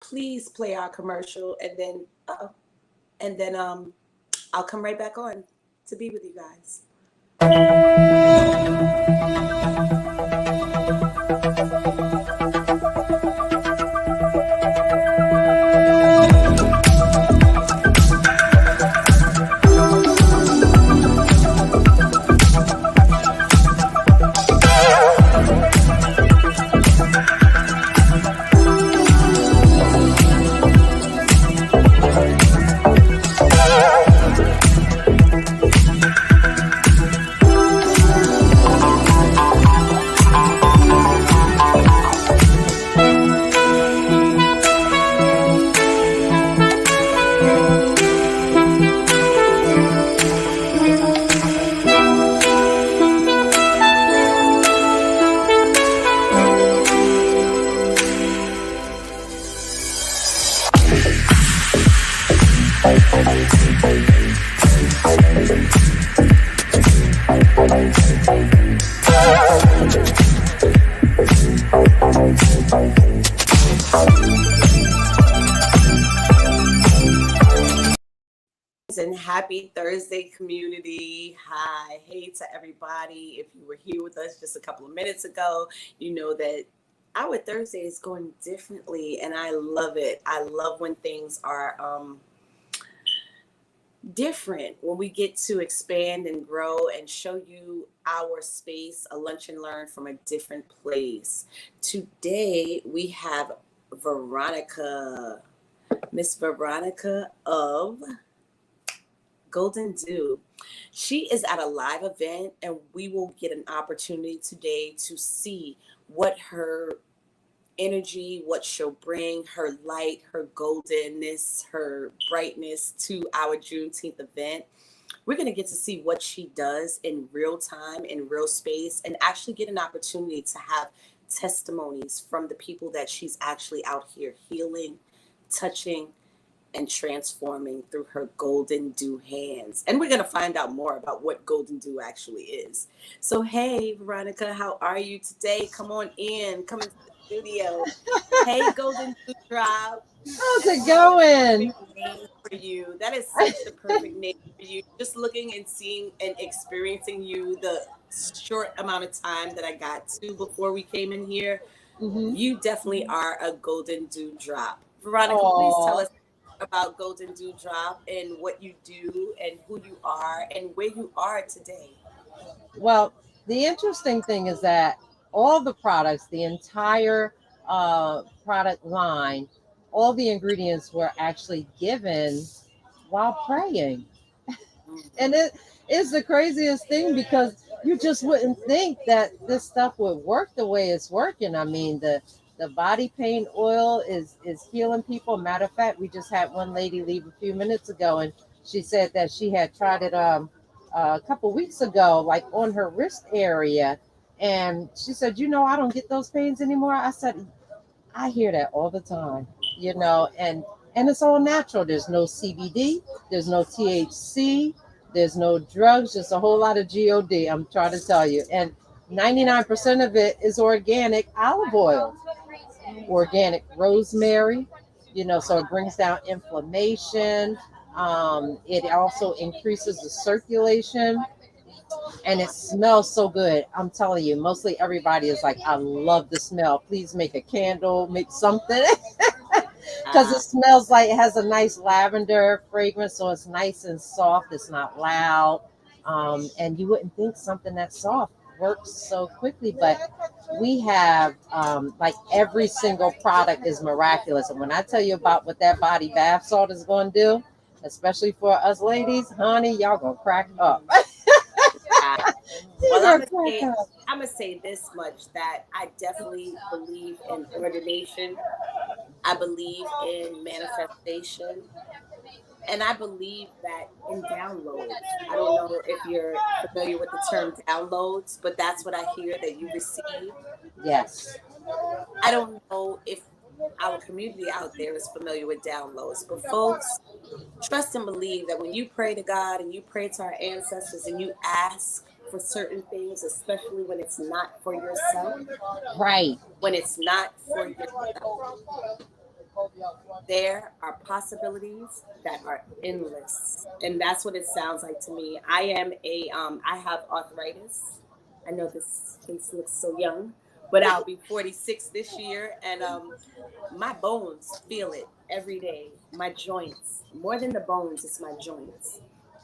please play our commercial, and then I'll come right back on to be with you guys. And happy Thursday, community. Hi. Hey to everybody. If you were here with us just a couple of minutes ago, you know that our Thursday is going differently, and I love it. I love when things are different, when we get to expand and grow and show you our space, a lunch and learn from a different place. Today we have Veronica, Miss Veronica of Golden Dew. She is at a live event, and we will get an opportunity today to see what her energy, what she'll bring, her light, her goldenness, her brightness to our Juneteenth event. We're going to get to see what she does in real time, in real space, and actually get an opportunity to have testimonies from the people that she's actually out here healing, touching, and transforming through her Golden Dew hands. And we're going to find out more about what Golden Dew actually is. So, hey, Veronica, how are you today? Come on in. Come into the studio. Hey, Golden Dew Drop. How's it going? Name for you. That is such the perfect name for you. Just looking and seeing and experiencing you the short amount of time that I got to before we came in here, you definitely are a Golden Dew Drop. Veronica, please tell us about Golden Dew Drop and what you do and who you are and where you are today. Well, the interesting thing is that all the products, the entire product line, all the ingredients were actually given while praying. And it is the craziest thing because you just wouldn't think that this stuff would work the way it's working. I mean, the body pain oil is healing people. Matter of fact, we just had one lady leave a few minutes ago, and she said that she had tried it a couple weeks ago, like on her wrist area, and she said, I don't get those pains anymore. I said, I hear that all the time, and it's all natural. There's no CBD, there's no THC, there's no drugs, just a whole lot of God. I'm trying to tell you, and 99% of it is organic olive oil, organic rosemary, so it brings down inflammation. It also increases the circulation, and it smells so good. I'm telling you, mostly everybody is like, I love the smell. Please make a candle, make something. Because it smells like it has a nice lavender fragrance, so it's nice and soft. It's not loud. And you wouldn't think something that soft works so quickly, but we have like every single product is miraculous. And when I tell you about what that body bath salt is going to do, especially for us ladies, honey, y'all gonna crack up. Well, I'm gonna say this much, that I definitely believe in ordination. I believe in manifestation. And I believe that in downloads. I don't know if you're familiar with the term downloads, but that's what I hear that you receive. Yes. I don't know if our community out there is familiar with downloads, but folks, trust and believe that when you pray to God and you pray to our ancestors and you ask for certain things, especially when it's not for yourself, right? When it's not for yourself, There are possibilities that are endless, and that's what it sounds like to me. I have arthritis. I know this face looks so young, but I'll be 46 this year, and my bones feel it every day. My joints, more than the bones, it's my joints.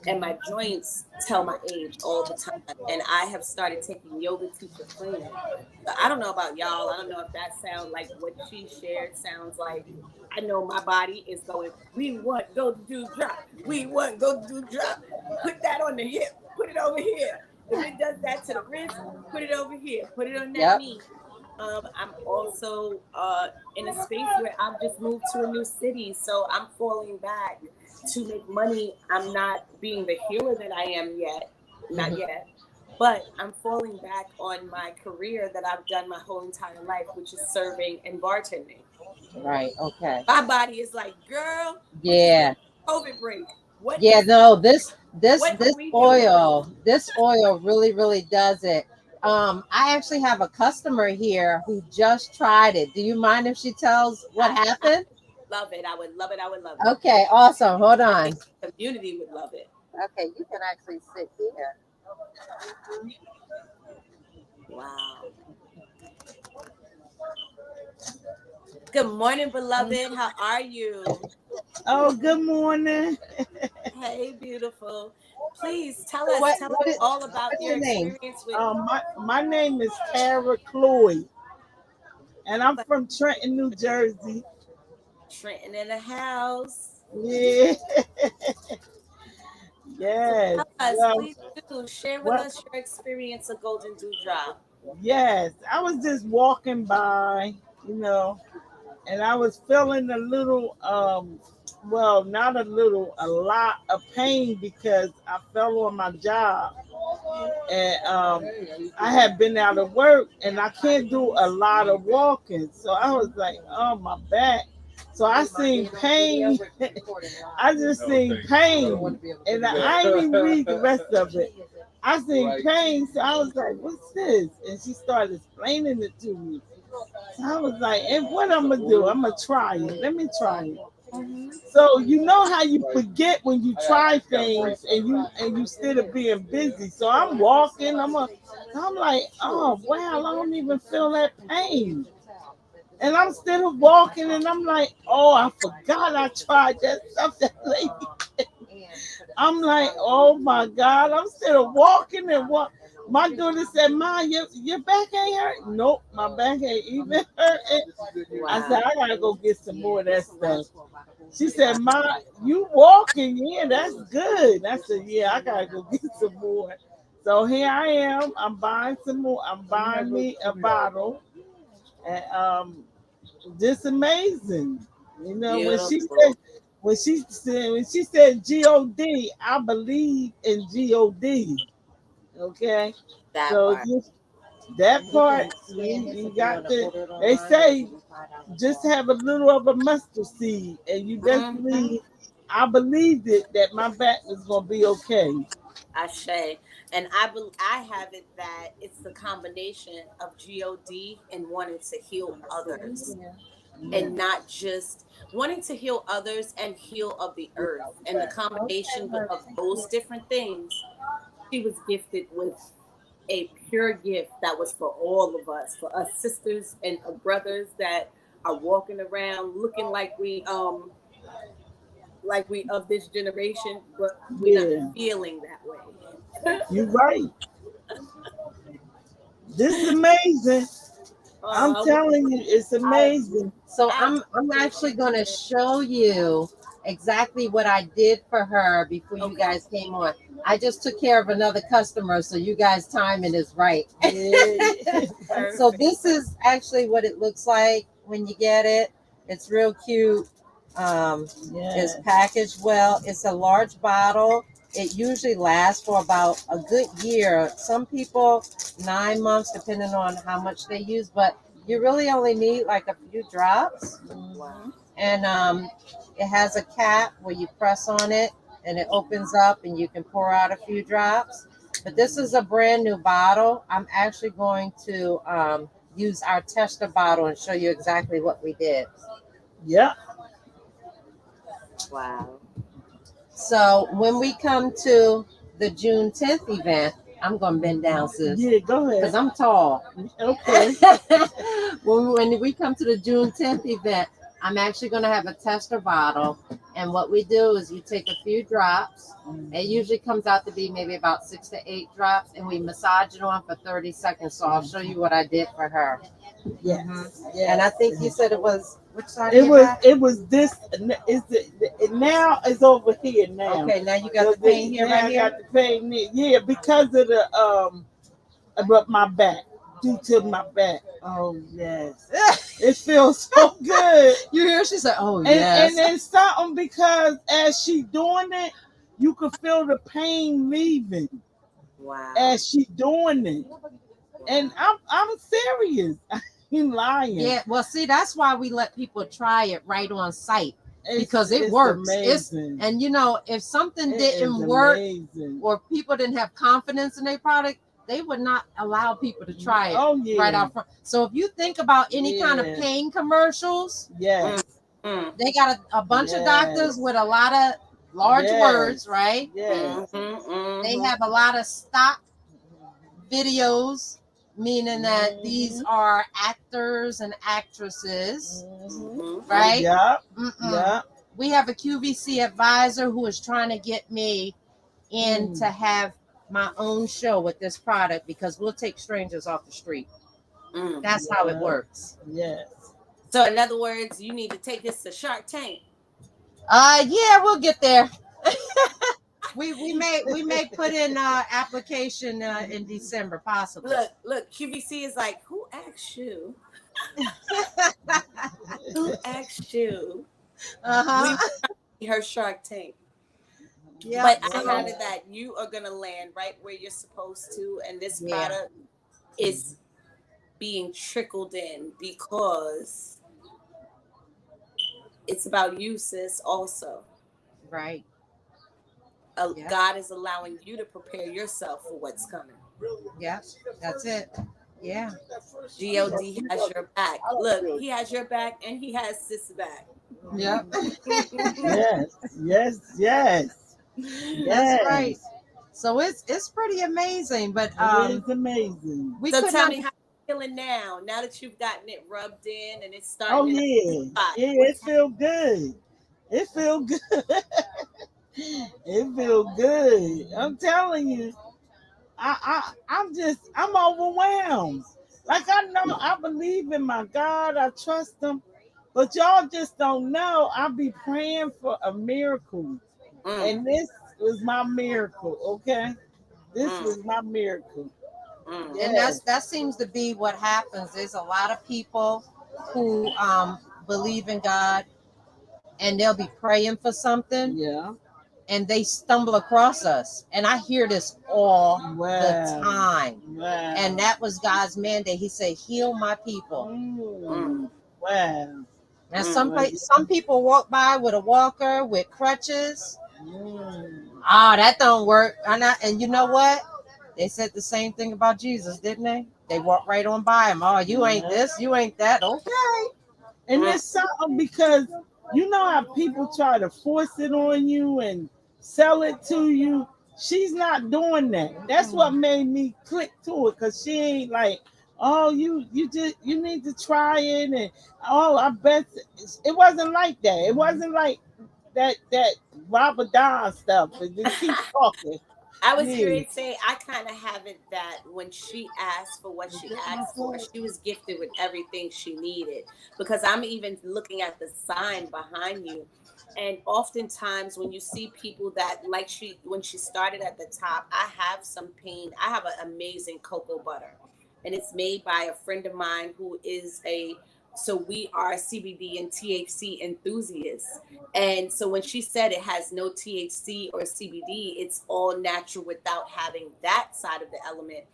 And my joints tell my age all the time. And I have started taking yoga teacher training. So I don't know about y'all. I don't know if that sounds like what she shared sounds like. I know my body is going, we want go to do drop. We want go to do drop. Put that on the hip. Put it over here. If it does that to the wrist, put it over here. Put it on that Yep. knee. I'm also in a space where I've just moved to a new city, so I'm falling back to make money. I'm not being the healer that I am yet, not Mhm. yet, but I'm falling back on my career that I've done my whole entire life, which is serving and bartending. Right. Okay. My body is like, girl, we just got Yeah. a COVID break. Yeah. No. What This can we do? oil really does it. I actually have a customer here who just tried it. Do you mind if she tells what I happened? love it. I would love it. I would love it. Okay. Awesome. Hold I on. think the community would love it. Okay. You can actually sit here. Wow. Good morning, beloved. How are you? Oh, good morning. Hey, beautiful. Please tell us What is all about what's your your name? experience with My name is Tara Cloyd, and I'm from Trenton, New Jersey. Trenton in the house. Yeah, So yes. tell us, Well, please do share with well, us your experience of Golden Dewdrop. yes. I was just walking by, you know, and I was feeling a little, well, not a little, a lot of pain because I fell on my job. And I had been out of work and I can't do a lot of walking. So I was like, oh, my back. So I seen pain. I just seen pain. And I didn't even read the rest of it. I seen pain. So I was like, what's this? And she started explaining it to me. So I was like, and what I'm going to do? I'm going to try it. Let me try it. Mhm. So you know how you forget when you try things and you instead of being busy. So I'm walking, I'm like, oh wow, I don't even feel that pain. And I'm still walking and I'm like, oh, I forgot I tried that stuff that lady. I'm like, oh my God, I'm still walking and walk. My daughter said, Ma, your back ain't hurt? Nope, my back ain't even hurt. I Wow. said, I gotta go get some more of that stuff. She said, Ma, you walking, yeah, that's good. I said, yeah, I gotta go get some more. So here I am. I'm buying some more. I'm buying me a bottle. And just amazing. You know, Beautiful. when she said God, I believe in God. Okay. That So part. that part, you got to, they say just have a little of a mustard seed and you best Mm-hmm. believe I believed it that my back was gonna be okay. Ashe. And I have it that it's the combination of God and wanting to heal others, Yeah. and not just wanting to heal others and heal of the earth. And the combination of those different things, she was gifted with a pure gift that was for all of us, for us sisters and brothers that are walking around looking like we of this generation, but we're not Yeah. feeling that way. You're right. This is amazing. I'm Oh, telling you, it's I amazing. So I I'm appreciate actually you. going to show you exactly what I did for her before you Okay. guys came on. I just took care of another customer, so you guys' timing is right. Yeah. So Perfect. this is actually what it looks like when you get it. It's real cute. Um, it's Yeah. packaged well. It's a large bottle. It usually lasts for about a good year. Some people 9 months, depending on how much they use, but you really only need like a few drops. Wow. And it has a cap where you press on it and it opens up and you can pour out a few drops. But this is a brand new bottle. I'm actually going to use our tester bottle and show you exactly what we did. Yep. Wow. So when we come to the June 10th event, I'm gonna bend down, sis, Yeah, go because ahead. I'm tall. Okay. When we come to the June 10th event, I'm actually going to have a tester bottle. And what we do is you take a few drops. It usually comes out to be maybe about 6 to 8 drops, and we massage it on for 30 seconds. So I'll show you what I did for her. Yes. Yes. And I think you said it was which side It of your was. back? It was this. Is it now? It's over here now. Okay, now you got So the pain here, now right I here. got the pain there. Yeah, because of the about my back, due to my back. Oh yes, it feels so good. You hear? She said, "Oh And yes." it's something because as she doing it, you can feel the pain leaving Wow. as she doing it. And I'm serious. I ain't lying. Yeah, well, see, that's why we let people try it right on site, It's- because it it's works. amazing. And you know, if something It didn't is work amazing. or people didn't have confidence in their product, they would not allow people to try it Oh yeah. right out front. So if you think about any kind of Yeah. pain commercials, Yes. they got a bunch of Yes. doctors with a lot of large Yes. words, right? Yes. They have a lot of stock videos, meaning that these are actors and actresses, right? Yep. Mm-mm. Yep. We have a QVC advisor who is trying to get me in to have my own show with this product, because we'll take strangers off the street. That's how it works. Yes. So in other words, you need to take this to Shark Tank. Yeah, we'll get there. we may put in application in December, possibly. Look, QVC is like, who asked you? Who asked you? Uh-huh. We her Shark Tank. Yeah. But I have it that you are gonna land right where you're supposed to, and this product is being trickled in because it's about you, sis, also. Right. God is allowing you to prepare yourself for what's coming. Yeah, that's it. Yeah. God has your back. Look, he has your back and he has sis back. Yep. Yes. Yes. Yes. That's right. So it's pretty amazing, but it is amazing. So tell me how you're feeling now that you've gotten it rubbed in and it's starting. Oh yeah, it feels good. It feels good. It feels good. I'm telling you, I'm overwhelmed. Like I know I believe in my God, I trust him, but y'all just don't know. I be praying for a miracle. And this was my miracle, okay? This was my miracle. And that seems to be what happens. There's a lot of people who believe in God, and they'll be praying for something. Yeah. And they stumble across us. And I hear this all the time. Wow. And that was God's mandate. He said, heal my people. Wow. Now some people walk by with a walker, with crutches. That don't work. And you know what? They said the same thing about Jesus, didn't they? They walked right on by him. Oh, you ain't this, you ain't that. Okay. And it's something because you know how people try to force it on you and sell it to you. She's not doing that. That's what made me click to it, because she ain't like, oh, you need to try it, and oh, I bet it wasn't like that. It wasn't like that Robert Don stuff. And just keep talking. I was going to say, I kind of have it that when she asked for what she asked for, she was gifted with everything she needed. Because I'm even looking at the sign behind you. And oftentimes when you see people that, like when she started at the top, I have some pain. I have an amazing cocoa butter. And it's made by a friend of mine who is so we are CBD and THC enthusiasts. And so when she said it has no THC or CBD, it's all natural without having that side of the element.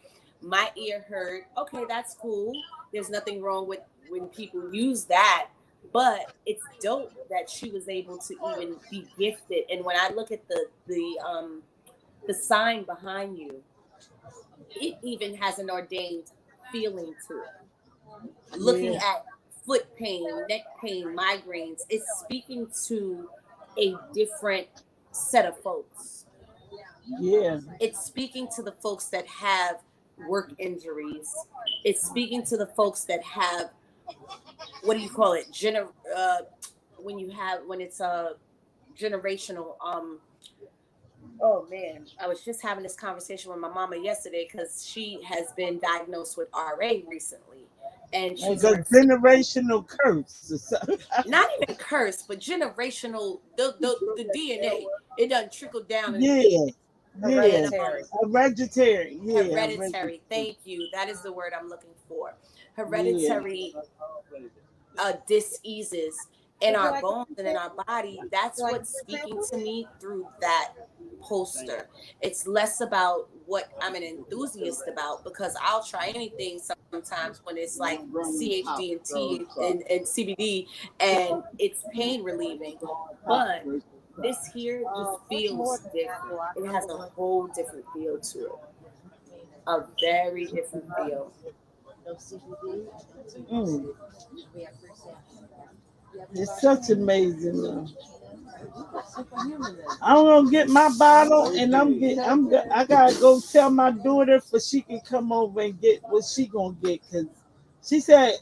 My ear heard, okay, that's cool. There's nothing wrong with when people use that, but it's dope that she was able to even be gifted. And when I look at the sign behind you, it even has an ordained feeling to it. Looking at foot pain, neck pain, migraines, it's speaking to a different set of folks. Yeah. It's speaking to the folks that have work injuries. It's speaking to the folks that have, what do you call it? When it's a generational, oh man, I was just having this conversation with my mama yesterday because she has been diagnosed with RA recently. And she's a generational curse or something. Not even curse, but generational, the DNA. It doesn't trickle down. Yeah. Hereditary. Hereditary. Yeah. Hereditary. Thank you. That is the word I'm looking for. Hereditary diseases in our bones and in our body. That's what's speaking to me through that poster. It's less about what I'm an enthusiast about, because I'll try anything sometimes when it's like CHD and T and CBD and it's pain relieving. But this here just feels different. It has a whole different feel to it. A very different feel. It's such amazing. I'm gonna get my bottle, and I gotta go tell my daughter for she can come over and get what she gonna get, because she said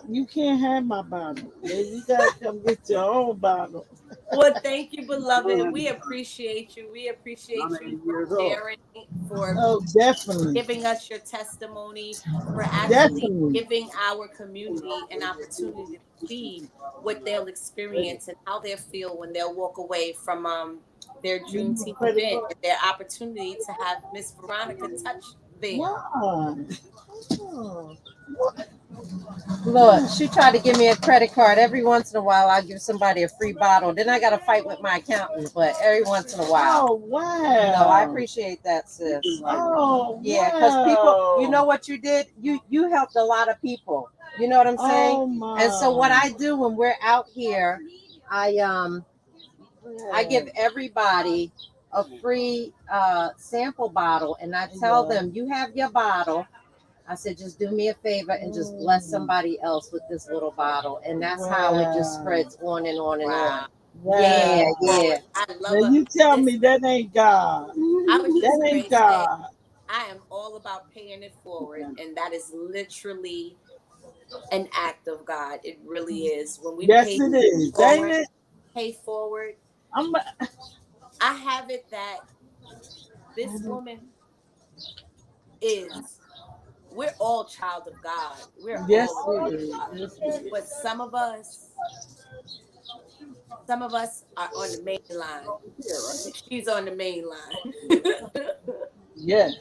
you can't have my bottle. You gotta come get your own bottle. Well, thank you, beloved. We appreciate you. We appreciate you for sharing, for definitely giving us your testimony, for actually giving our community an opportunity to see what they'll experience and how they'll feel when they'll walk away from their Juneteenth event and their opportunity to have Miss Veronica touch them. Look, she tried to give me a credit card. Every once in a while, I'll give somebody a free bottle. Then I got to fight with my accountant, but every once in a while. Oh, wow. No, I appreciate that, sis. Oh, yeah, because people, you know what you did? You helped a lot of people. You know what I'm saying? Oh, my. And so what I do when we're out here, I give everybody a free sample bottle, and I tell them, you have your bottle. I said, just do me a favor and just bless somebody else with this little bottle. And that's how it just spreads on and on and on. Wow. Yeah. I love now you tell me that ain't God. That ain't God. I am all about paying it forward. And that is literally an act of God. It really is. When we it is. Forward, pay forward. I have it that this woman is, we're all child of God. We're all child of God. But some of us are on the main line. She's on the main line. Yes.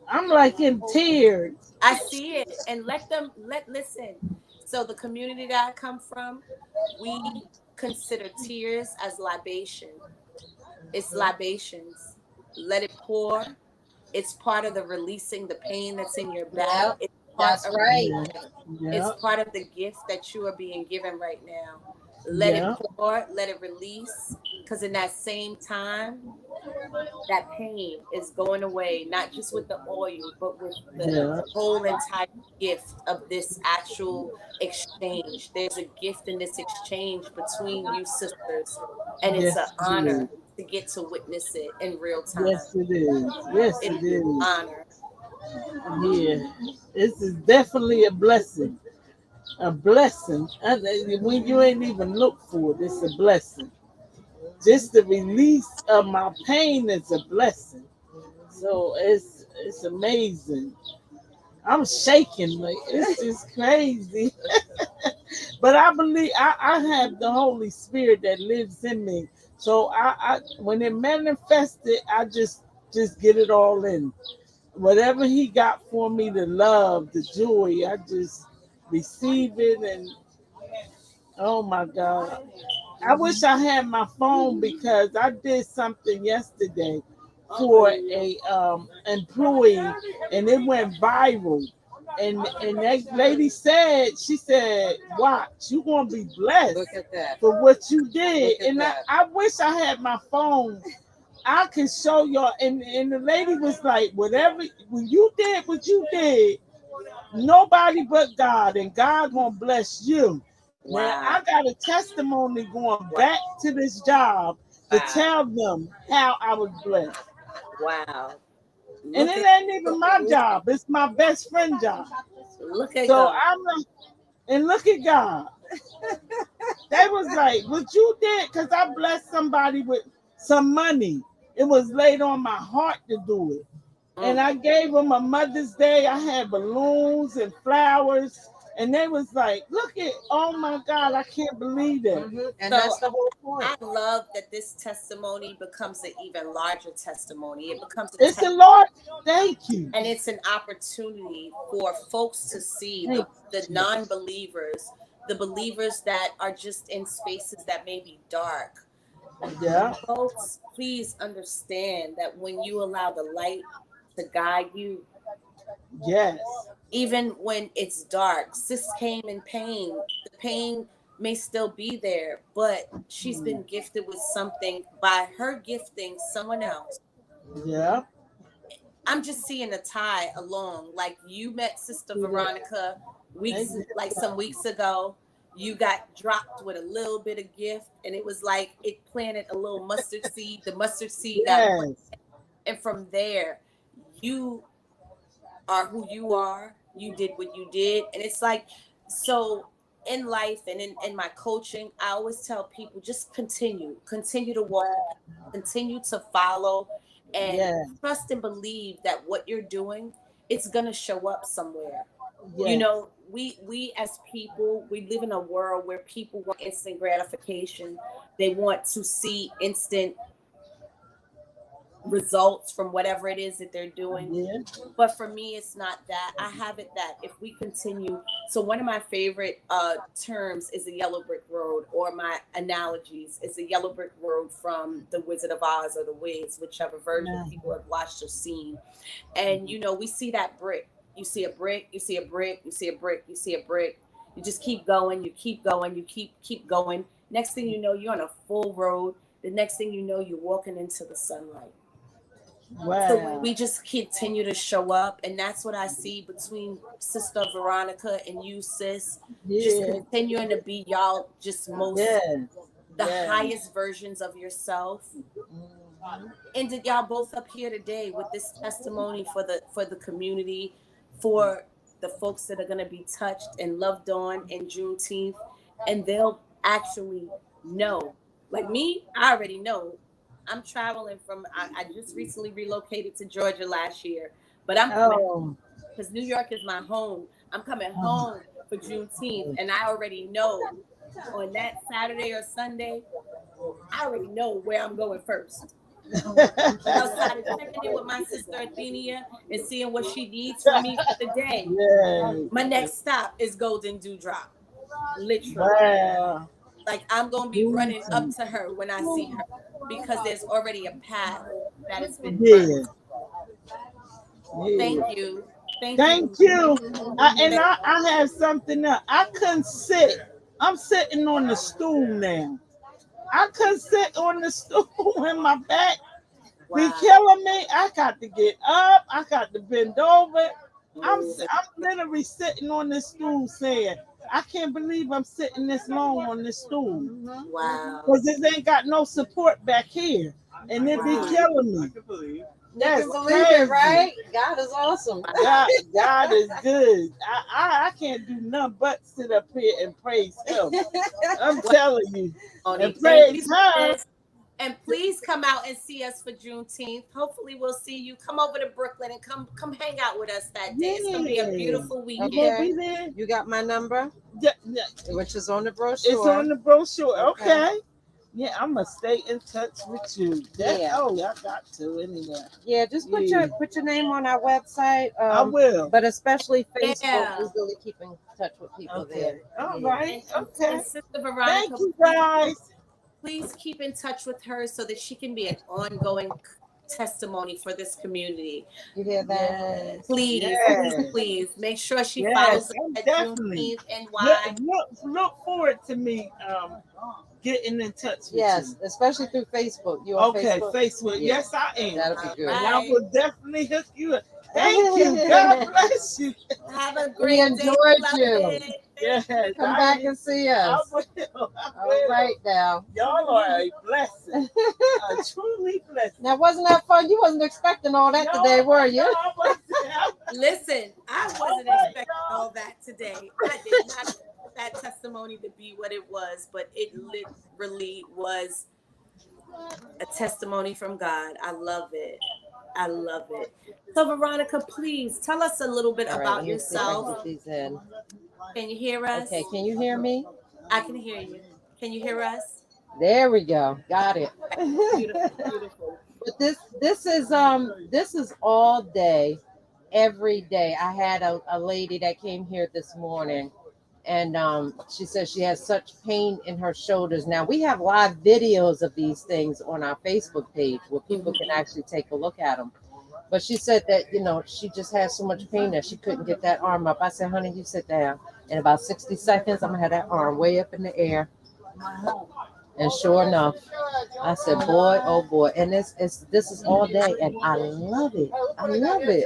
I'm like in tears. I see it. And listen. So the community that I come from, we consider tears as libation. It's libations. Let it pour. It's part of the releasing the pain that's in your back. Yep, that's right. It's part of the gift that you are being given right now. Let it pour, let it release. Because in that same time, that pain is going away, not just with the oil, but with the whole entire gift of this actual exchange. There's a gift in this exchange between you sisters, and it's an honor to get to witness it in real time. Yes, it is. It is. An honor. Yeah, this is definitely a blessing. A blessing. When you ain't even look for it, it's a blessing. Just the release of my pain is a blessing. So it's amazing. I'm shaking, like it's just crazy. But I believe I have the Holy Spirit that lives in me. So I when it manifested, I just get it all in. Whatever he got for me, the love, the joy, I just receive it. And oh my God, I wish I had my phone, because I did something yesterday for a employee, and it went viral. And that lady said, she said, watch, you're gonna be blessed. Look at that. For what you did. And I wish I had my phone. I can show y'all. And the lady was like, whatever, when you did what you did, nobody but God, and God gonna bless you. Now I got a testimony going back to this job to tell them how I was blessed. Wow. And it ain't even my job. It's my best friend's job. Look at So God. and look at God. They was like, what you did, because I blessed somebody with some money. It was laid on my heart to do it. And I gave them a Mother's Day. I had balloons and flowers. And they was like, look at, oh my God, I can't believe it. Mm-hmm. And So, that's the whole point. I love that this testimony becomes an even larger testimony. It becomes It's a Lord. Thank you. And it's an opportunity for folks to see the non-believers, the believers that are just in spaces that may be dark. Yeah. Folks, please understand that when you allow the light to guide you, yes, even when it's dark, sis came in pain. The pain may still be there, but she's been gifted with something by her gifting someone else. Yeah. I'm just seeing a tie along. Like you met Sister Veronica some weeks ago. You got dropped with a little bit of gift, and it was like it planted a little mustard seed. The mustard seed got planted, and from there, you are who you are. You did what you did, and it's like so. In life and in my coaching, I always tell people just continue to walk, continue to follow, and trust and believe that what you're doing, it's gonna show up somewhere. You know, we as people, we live in a world where people want instant gratification. They want to see instant results from whatever it is that they're doing. But for me, it's not that. I have it that if we continue. So one of my favorite terms is the yellow brick road, or my analogies is the yellow brick road from the Wizard of Oz or the Wiz, whichever version people have watched or seen. And you know, we see that brick. You see a brick, you see a brick, you see a brick, you see a brick. You just keep going, you keep going, you keep going. Next thing you know, you're on a full road. The next thing you know, you're walking into the sunlight. Wow. So we just continue to show up, and that's what I see between Sister Veronica and you, sis. Just continuing to be y'all just most the highest versions of yourself. And did y'all both up here today with this testimony for the community, for the folks that are going to be touched and loved on in Juneteenth, and they'll actually know. Like me, I already know. I'm traveling from, I just recently relocated to Georgia last year, but I'm coming because New York is my home. I'm coming home for Juneteenth, and I already know on that Saturday or Sunday, I already know where I'm going first. Outside of checking in with my sister Athenia and seeing what she needs from me for the day. My next stop is Golden Dewdrop. Literally. Wow. Like I'm gonna be running up to her when I see her, because there's already a path that has been built. Thank you. Thank you. I have something else. I couldn't sit. I'm sitting on the stool now. I couldn't sit on the stool and my back be killing me. I got to get up. I got to bend over. I'm literally sitting on this stool saying, I can't believe I'm sitting this long on this stool. Wow. Because it ain't got no support back here. And it be killing me. That's crazy. Right? God is awesome. God is good. I can't do nothing but sit up here and praise him. I'm telling you. And praise her. And please come out and see us for Juneteenth. Hopefully we'll see you. Come over to Brooklyn and come hang out with us that day. It's gonna be a beautiful weekend. Okay. You got my number? Which is on the brochure. It's on the brochure. Okay. Yeah, I'm gonna stay in touch with you. I got to anyway. Yeah, just put your name on our website. I will. But especially Facebook, we really keep in touch with people there. All right. Okay. And Sister Veronica, thank you guys. Please keep in touch with her so that she can be an ongoing testimony for this community. You hear that? Please make sure she follows us at Juneteenth NY. Look forward to me getting in touch with you. Especially through Facebook. You on Facebook? Facebook. Yes, I am. That'll be good. And I will definitely hook you up. Thank you. God bless you. Have a We great day. enjoyed Love you. it. Yes, Come back and see us. I will. All right now. Y'all are a blessing. A truly blessing. Now, wasn't that fun? You wasn't expecting all that today, were you? No, I wasn't. Listen, I wasn't expecting all that today. I did not expect that testimony to be what it was, but it literally was a testimony from God. I love it. I love it. So, Veronica, please tell us a little bit All right, about let me see if I can yourself. get these in. Can you hear us? Okay, can you hear me? I can hear you. Can you hear us? There we go. Got it. Beautiful, beautiful. But this is all day, every day. I had a lady that came here this morning, and she says she has such pain in her shoulders. Now we have live videos of these things on our Facebook page where people can actually take a look at them. But she said that, she just had so much pain that she couldn't get that arm up. I said, honey, you sit down. In about 60 seconds, I'm gonna have that arm way up in the air. And sure enough, I said, boy, oh boy. And this is all day, and I love it. I love it.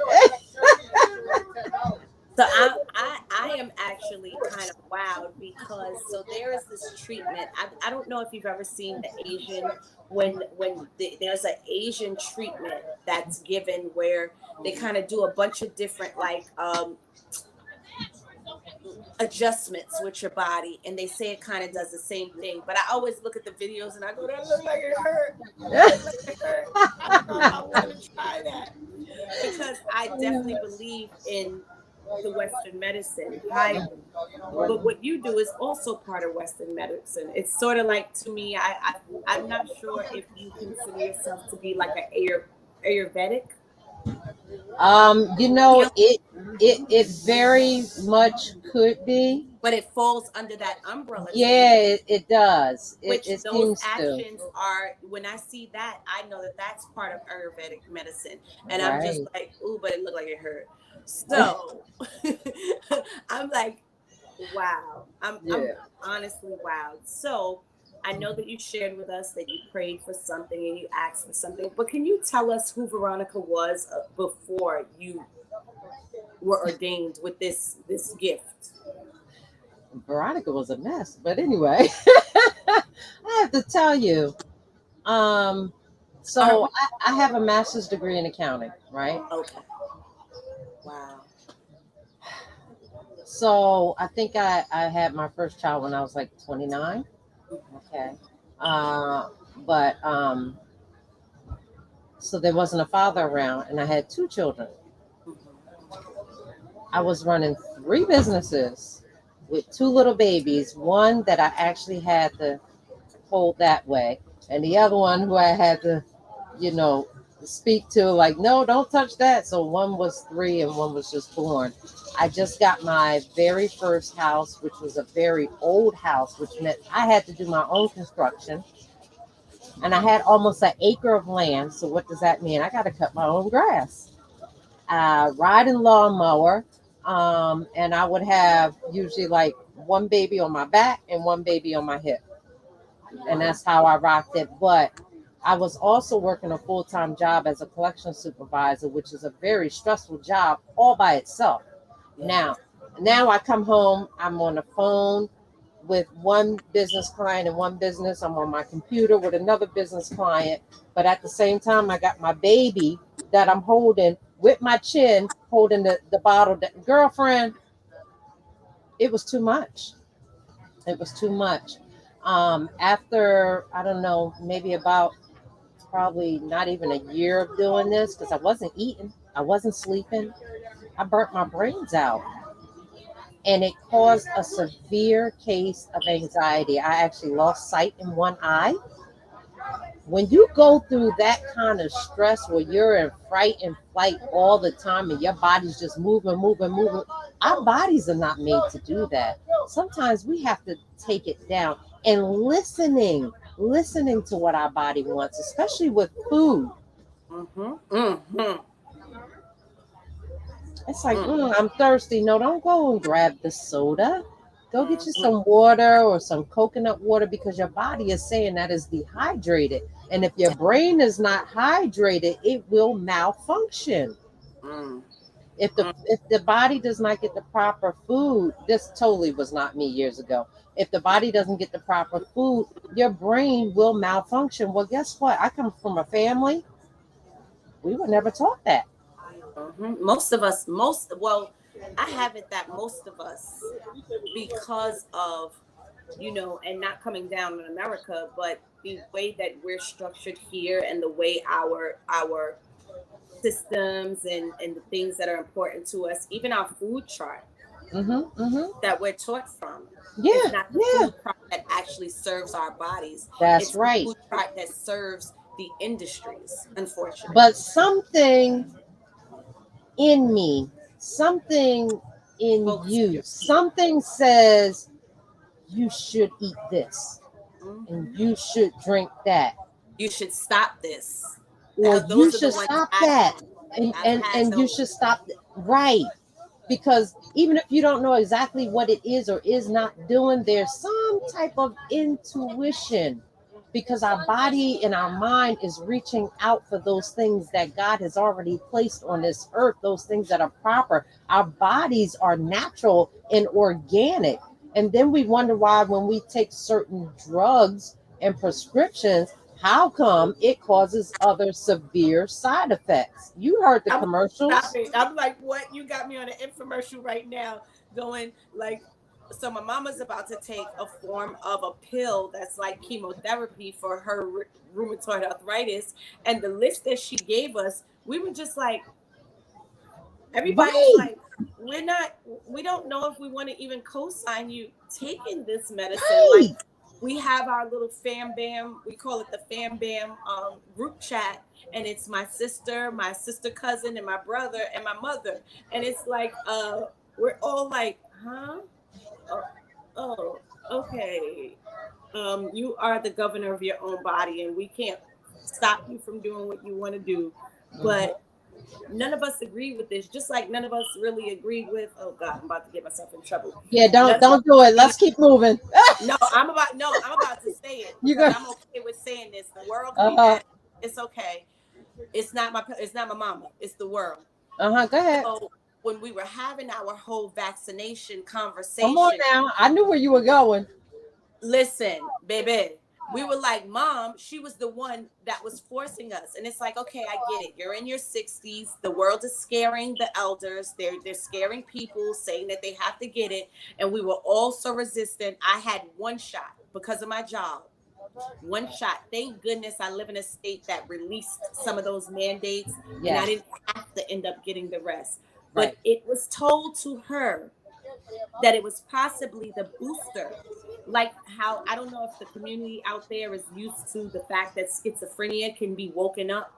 So I am actually kind of wowed because there is this treatment. I don't know if you've ever seen the Asian there's an Asian treatment that's given where they kind of do a bunch of different adjustments with your body, and they say it kind of does the same thing. But I always look at the videos and I go, that look like it hurt. That look like it hurt. I want to try that because I definitely believe in the Western medicine highly. But what you do is also part of Western medicine. It's sort of like, to me, I'm not sure if you consider yourself to be like an Ayurvedic. It very much could be, but it falls under that umbrella. Yeah, it does. Which it those actions are. When I see that, I know that that's part of Ayurvedic medicine, and right. I'm just like, ooh, but it looked like it hurt. So I'm like, wow. I'm honestly wowed. So I know that you shared with us that you prayed for something and you asked for something, but can you tell us who Veronica was before you were ordained with this gift? Veronica was a mess, but anyway, I have to tell you. So I have a master's degree in accounting, right? Okay. Wow. So I think I had my first child when I was like 29. Okay. But so there wasn't a father around, and I had 2 children. I was running 3 businesses with 2 little babies, one that I actually had to hold that way, and the other one who I had to, speak to, like, no, don't touch that. So one was 3 and one was just born. I just got my very first house, which was a very old house, which meant I had to do my own construction. And I had almost an acre of land. So what does that mean? I got to cut my own grass. Riding lawnmower. And I would have usually like 1 baby on my back and 1 baby on my hip. And that's how I rocked it. But I was also working a full-time job as a collection supervisor, which is a very stressful job all by itself. Now I come home, I'm on the phone with one business client and one business. I'm on my computer with another business client. But at the same time, I got my baby that I'm holding with my chin, holding the bottle. Girlfriend, it was too much. It was too much. After, I don't know, maybe about probably not even a year of doing this, because I wasn't eating, I wasn't sleeping, I burnt my brains out. And it caused a severe case of anxiety. I actually lost sight in one eye. When you go through that kind of stress where you're in fright and flight all the time and your body's just moving, our bodies are not made to do that. Sometimes we have to take it down and listening to what our body wants, especially with food. It's like, I'm thirsty. No, don't go and grab the soda. Go get you some water or some coconut water, because your body is saying that is dehydrated. And if your brain is not hydrated, it will malfunction. If the body does not get the proper food, this totally was not me years ago. If the body doesn't get the proper food, your brain will malfunction. Well, guess what? I come from a family, we were never taught that. Most of us, well, I have it that most of us, because of, and not coming down on America, but the way that we're structured here and the way our systems and the things that are important to us, even our food chart that we're taught from, is Yeah, not the yeah, food chart that actually serves our bodies. that's It's the right. food chart that serves the industries, unfortunately. But something in me, something in Focus you, your. something says you should eat this and Mhm. you should drink that, You should stop this. or you Those are the should ones stop I've that, had. and I've and, had and you those. should stop. Right. Because even if you don't know exactly what it is or is not doing, there's some type of intuition, because our body and our mind is reaching out for those things that God has already placed on this earth, those things that are proper. Our bodies are natural and organic. And then we wonder why, when we take certain drugs and prescriptions, how come it causes other severe side effects? You heard the I'm Stop commercials. it. I'm like, what? You got me on an infomercial right now, going like, so my mama's about to take a form of a pill that's like chemotherapy for her rheumatoid arthritis, and the list that she gave us, we were just like, everybody's Right, like, we're not, we don't know if we want to even co-sign you taking this medicine. Like, right. we have our little fam bam, we call it the fam bam group chat, and it's my sister cousin, and my brother and my mother, and it's like, we're all like, huh? Oh, oh, okay. You are the governor of your own body, and we can't stop you from doing what you want to do. Mhm. But none of us agreed with this, just like none of us really agreed with, oh God, I'm about to get myself in trouble. Yeah, None don't of us don't do it. agreed. Let's keep moving. I'm about to say it You because go. I'm okay with saying this. The world can be Uh-huh. mad. It's okay. It's not my mama. It's the world. Uh-huh. Go ahead. So when we were having our whole vaccination Come on conversation, now. I knew where you were going. listen, baby, we were like, mom, she was the one that was forcing us. And it's like, okay, I get it. You're in your 60s. The world is scaring the elders. They're scaring people, saying that they have to get it. And we were all so resistant. I had one shot because of my job. One shot. Thank goodness I live in a state that released some of those mandates, and I Yes. didn't have to end up getting the rest. But Right. it was told to her that it was possibly the booster. Like, how, I don't know if the community out there is used to the fact that schizophrenia can be woken up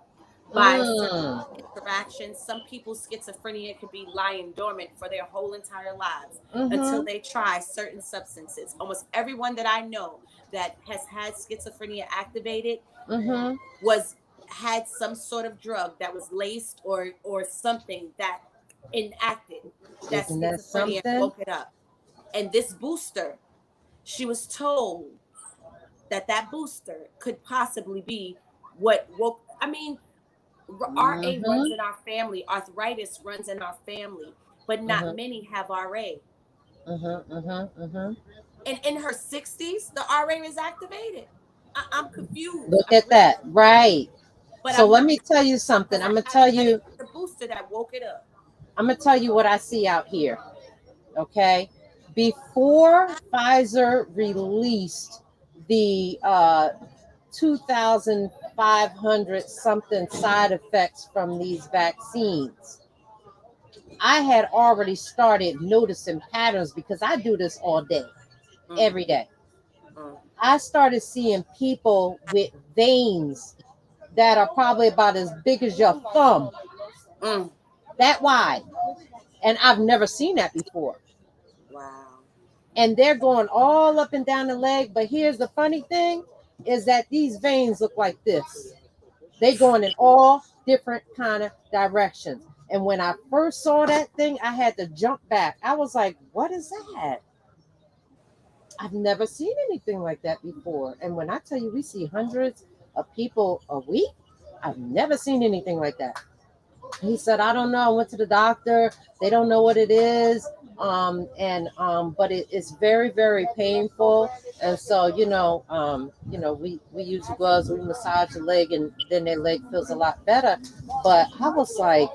by certain Mm. interactions. Some people's schizophrenia could be lying dormant for their whole entire lives until Mm-hmm. they try certain substances. Almost everyone that I know that has had schizophrenia activated Mm-hmm. was had some sort of drug that was laced or something that enacted that Isn't that schizophrenia, something? woke it up. And this booster, she was told that booster could possibly be what woke. I mean, RA runs Mm-hmm. in our family, arthritis runs in our family, but not Mm-hmm. many have RA. Mm-hmm. Mm-hmm. Mm-hmm. And in her 60s, the RA is activated. I'm confused. Look I'm at really, that. Right. but So I'm let not, me tell you something. because I haven't had it. The booster that woke it up. I'm gonna tell you what I see out here. Okay. Before Pfizer released the 2,500 something side effects from these vaccines, I had already started noticing patterns because I do this all day, Mm, every day. mm, I started seeing people with veins that are probably about as big as your thumb, mm. that wide. And I've never seen that before. Wow. And they're going all up and down the leg. But here's the funny thing is that these veins look like this. They going in all different kind of directions. And when I first saw that thing, I had to jump back. I was like, what is that? I've never seen anything like that before. And when I tell you we see hundreds of people a week, I've never seen anything like that. He said, I don't know. I went to the doctor. They don't know what it is. But it's very, very painful. And so, we use the gloves, we massage the leg, and then their leg feels a lot better. But I was like,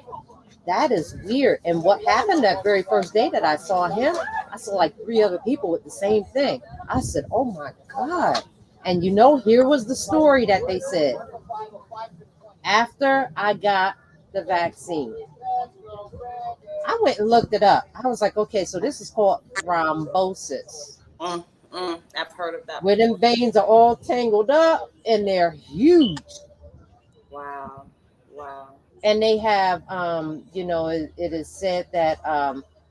that is weird. And what happened that very first day that I saw him, I saw like 3 other people with the same thing. I said, oh my God. And here was the story that they said. After I got the vaccine, I went and looked it up. I was like, okay, so this is called thrombosis. I've heard of that. Where them veins are all tangled up and they're huge. Wow. And they have, it is said that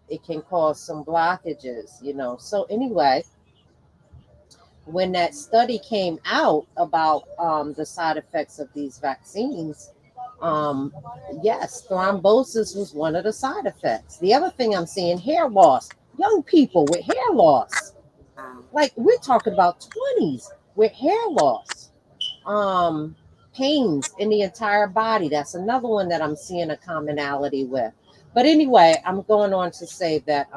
it can cause some blockages, So anyway, when that study came out about the side effects of these vaccines, yes, thrombosis was one of the side effects. The other thing I'm seeing, hair loss. Young people with hair loss. Wow. Like we're talking about 20s with hair loss. Pains in the entire body. That's another one that I'm seeing a commonality with. But anyway, I'm going on to say that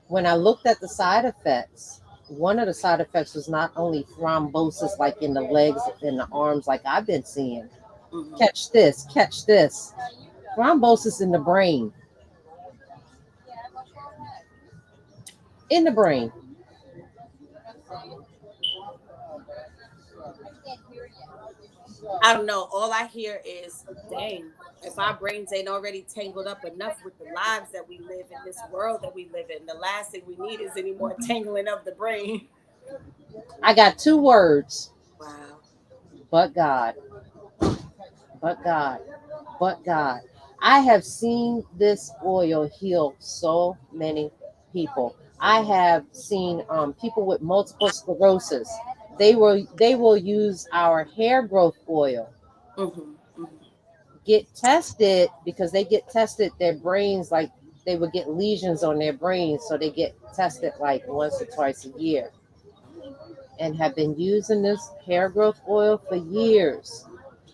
when I looked at the side effects, one of the side effects was not only thrombosis, like in the legs and the arms, like I've been seeing. Mm-hmm. Catch this. Thrombosis in the brain. In the brain. I don't know. All I hear is, dang, if our brains ain't already tangled up enough with the lives that we live in, this world that we live in, the last thing we need is any more tangling of the brain. I got 2 words. Wow. But God. But God. But God. I have seen this oil heal so many people. I have seen people with multiple sclerosis. They will use our hair growth oil. Mm-hmm. Get tested because they get tested their brains, like they would get lesions on their brains, so they get tested like once or twice a year, and have been using this hair growth oil for years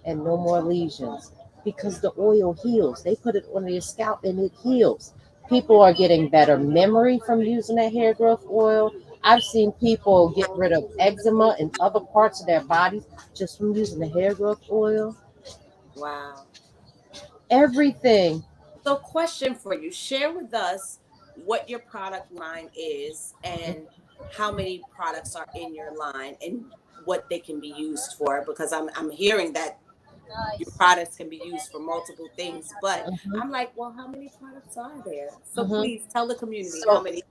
and no more lesions because the oil heals. They put it on their scalp and it heals. People are getting better memory from using that hair growth oil. I've seen people get rid of eczema in other parts of their bodies just from using the hair growth oil. Wow. Everything. So, question for you: share with us what your product line is and how many products are in your line and what they can be used for. Because I'm hearing that your products can be used for multiple things, but Mhm. I'm like, well, how many products are there? So Mhm. please tell the community how So, many.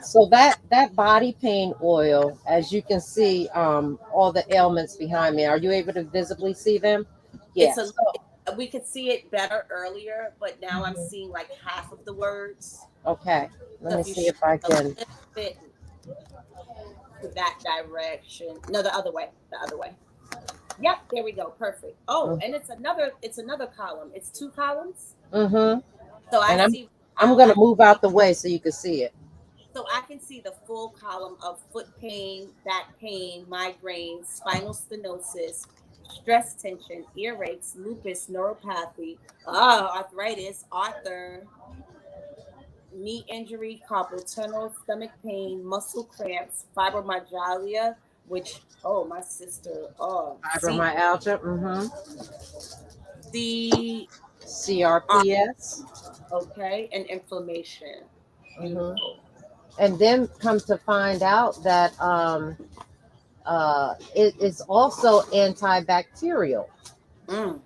so that body pain oil, as you can see, all the ailments behind me. Are you able to visibly see them? It's Yes. we could see it better earlier, but now I'm seeing like half of the words. Okay. Let So me if you see shift if I a can. little bit to that direction, no, the other way, the other way. Yep, there we go. Perfect. Oh, and it's another column. It's 2 columns. Mm-hmm. So I And see I'm now gonna move out the way so you can see it. I can see the full column of foot pain, back pain, migraine, spinal stenosis, stress tension, earaches, lupus, neuropathy, arthritis, knee injury, carpal tunnel, stomach pain, muscle cramps, fibromyalgia, which my sister, Fibromyalgia. Mm-hmm. C, CRPS. okay, and inflammation. Mm-hmm. Beautiful. And then come to find out that it is also antibacterial. Mm.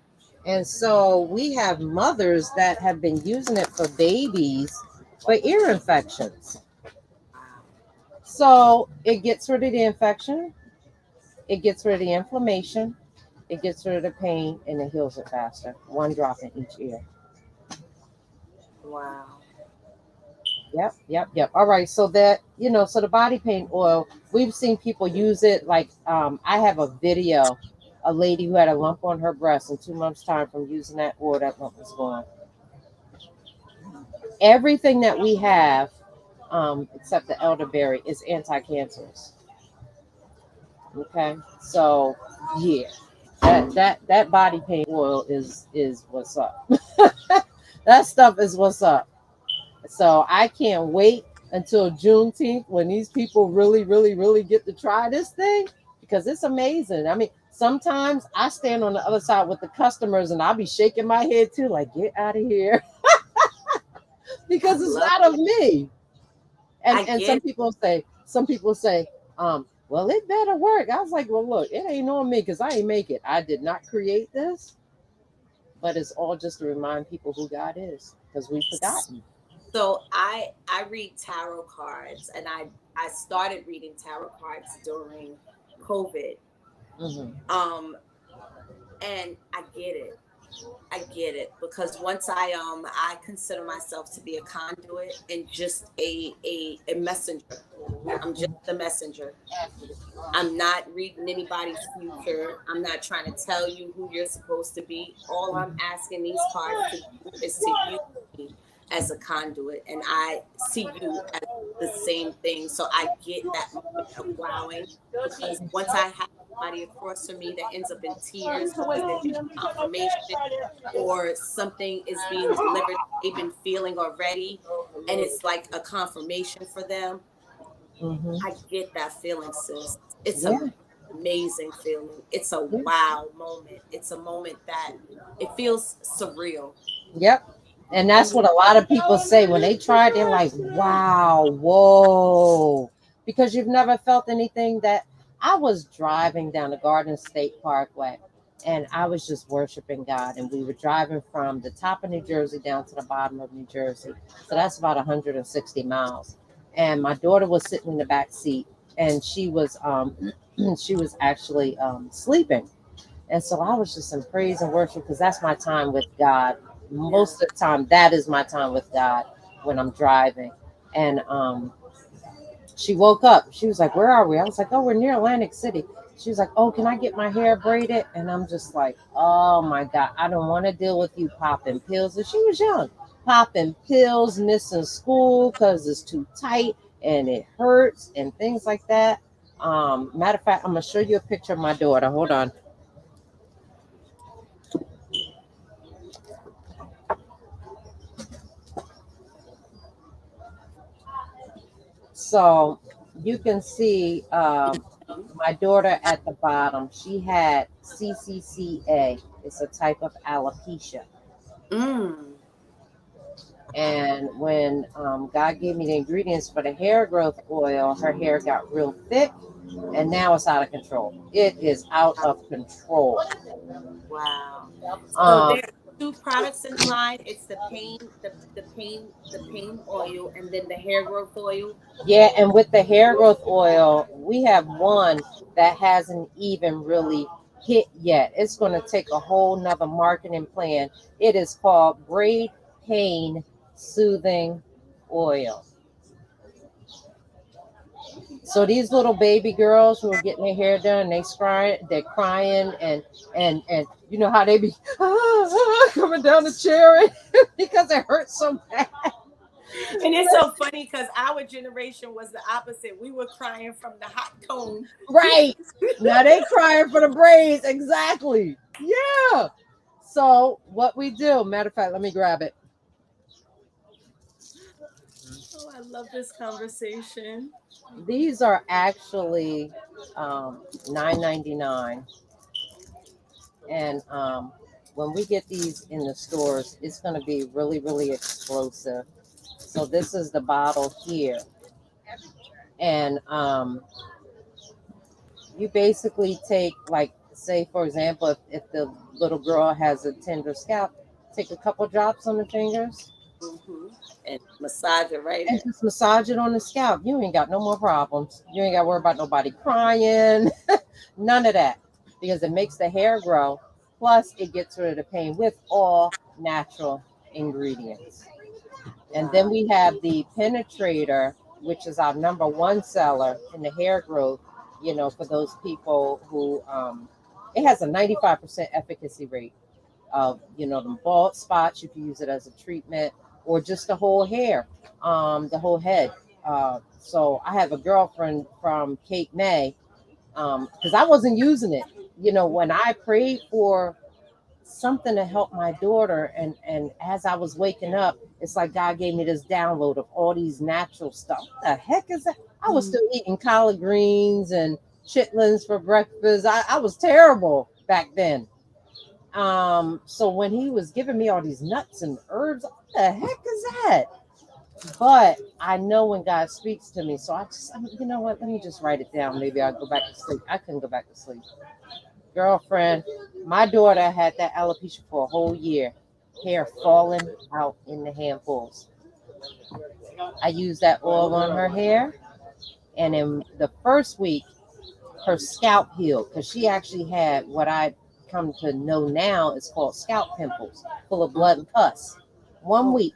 And so we have mothers that have been using it for babies for ear infections. Wow. So it gets rid of the infection, it gets rid of the inflammation, it gets rid of the pain, and it heals it faster. 1 drop in each ear. Wow. Yep. All right. So so the body pain oil, we've seen people use it. Like, I have a video, a lady who had a lump on her breast in 2 months' time from using that oil, that lump was gone. Everything that we have, except the elderberry, is anti-cancerous. Okay. So, yeah. That body paint oil is what's up. That stuff is what's up. So I can't wait until Juneteenth when these people really, really, really get to try this thing because it's amazing. I mean, sometimes I stand on the other side with the customers and I'll be shaking my head too, like, get out of here because it's not of me. And some people say, well, it better work. I was like, well, look, it ain't on me because I ain't make it. I did not create this, but it's all just to remind people who God is because we've forgotten. So I read tarot cards, and I started reading tarot cards during COVID. Mm-hmm. And I get it. I get it because once I consider myself to be a conduit and just a messenger. I'm just a messenger. I'm not reading anybody's future. I'm not trying to tell you who you're supposed to be. All I'm asking these cards to do is to use me as a conduit, and I see you as the same thing. So I get that moment of wowing because once I have somebody across from me that ends up in tears because they're getting confirmation or something is being delivered they've been feeling already, and it's like a confirmation for them. Mm-hmm. I get that feeling, sis. It's Yeah. an amazing feeling. It's a Yeah. wow moment. It's a moment that it feels surreal. Yep. And that's And what a lot of people say when they try it, they're like, wow, whoa. Because you've never felt anything that I was driving down the Garden State Parkway and I was just worshiping God. And we were driving from the top of New Jersey down to the bottom of New Jersey. So that's about 160 miles. And my daughter was sitting in the back seat and she was actually sleeping. And so I was just in praise and worship because that's my time with God. yeah. Most of the time, that is my time with God when I'm driving. And she woke up. She was like, "Where are we?" I was like, "Oh, we're near Atlantic City." She was like, "Oh, can I get my hair braided?" And I'm just like, "Oh my God, I don't want to deal with you popping pills." And she was young, popping pills, missing school because it's too tight and it hurts and things like that. Matter of fact, I'm gonna show you a picture of my daughter. Hold on. So you can see my daughter at the bottom. She had CCCA. It's a type of alopecia. Mm. And when God gave me the ingredients for the hair growth oil, her hair got real thick, and now it's out of control. It is out of control. Wow. So Um, there are two products in the line. It's the pain oil and then the hair growth oil. Yeah, and with the hair growth oil, we have one that hasn't even really hit yet. It's going to take a whole nother marketing plan. It is called Braid Pain Soothing Oil. So these little baby girls who are getting their hair done, they're crying, and you know how they be coming down the chair because it hurts so bad. And it's so funny because our generation was the opposite. We were crying from the hot comb. Right. Now they crying for the braids. Exactly. Yeah. So what we do, matter of fact, let me grab it. Oh, I love this conversation. These are actually $9.99. And when we get these in the stores, it's going to be really, really explosive. So this is the bottle here. And you basically take, like, say, for example, if the little girl has a tender scalp, take a couple drops on the fingers Hmm. And massage it right and in. just massage it on the scalp. You ain't got no more problems. You ain't got to worry about nobody crying, none of that, because it makes the hair grow. Plus, it gets rid of the pain with all natural ingredients. And then Wow. we have the penetrator, which is our number one seller in the hair growth, for those people who it has a 95% efficacy rate of, the bald spots. You can use it as a treatment or just the whole hair, the whole head. So I have a girlfriend from Cape May because I wasn't using it. when I prayed for something to help my daughter, and as I was waking up, it's like God gave me this download of all these natural stuff. What the heck is that? I was still eating collard greens and chitlins for breakfast. I was terrible back then. So when he was giving me all these nuts and herbs, what the heck is that? But I know when God speaks to me, so you know what? Let me just write it down. Maybe I'll go back to sleep. I couldn't go back to sleep. Girlfriend, my daughter had that alopecia for a whole year, hair falling out in the handfuls. I used that oil on her hair, and in the first week, her scalp healed because she actually had what I come to know now is called scalp pimples, full of blood and pus. 1 week,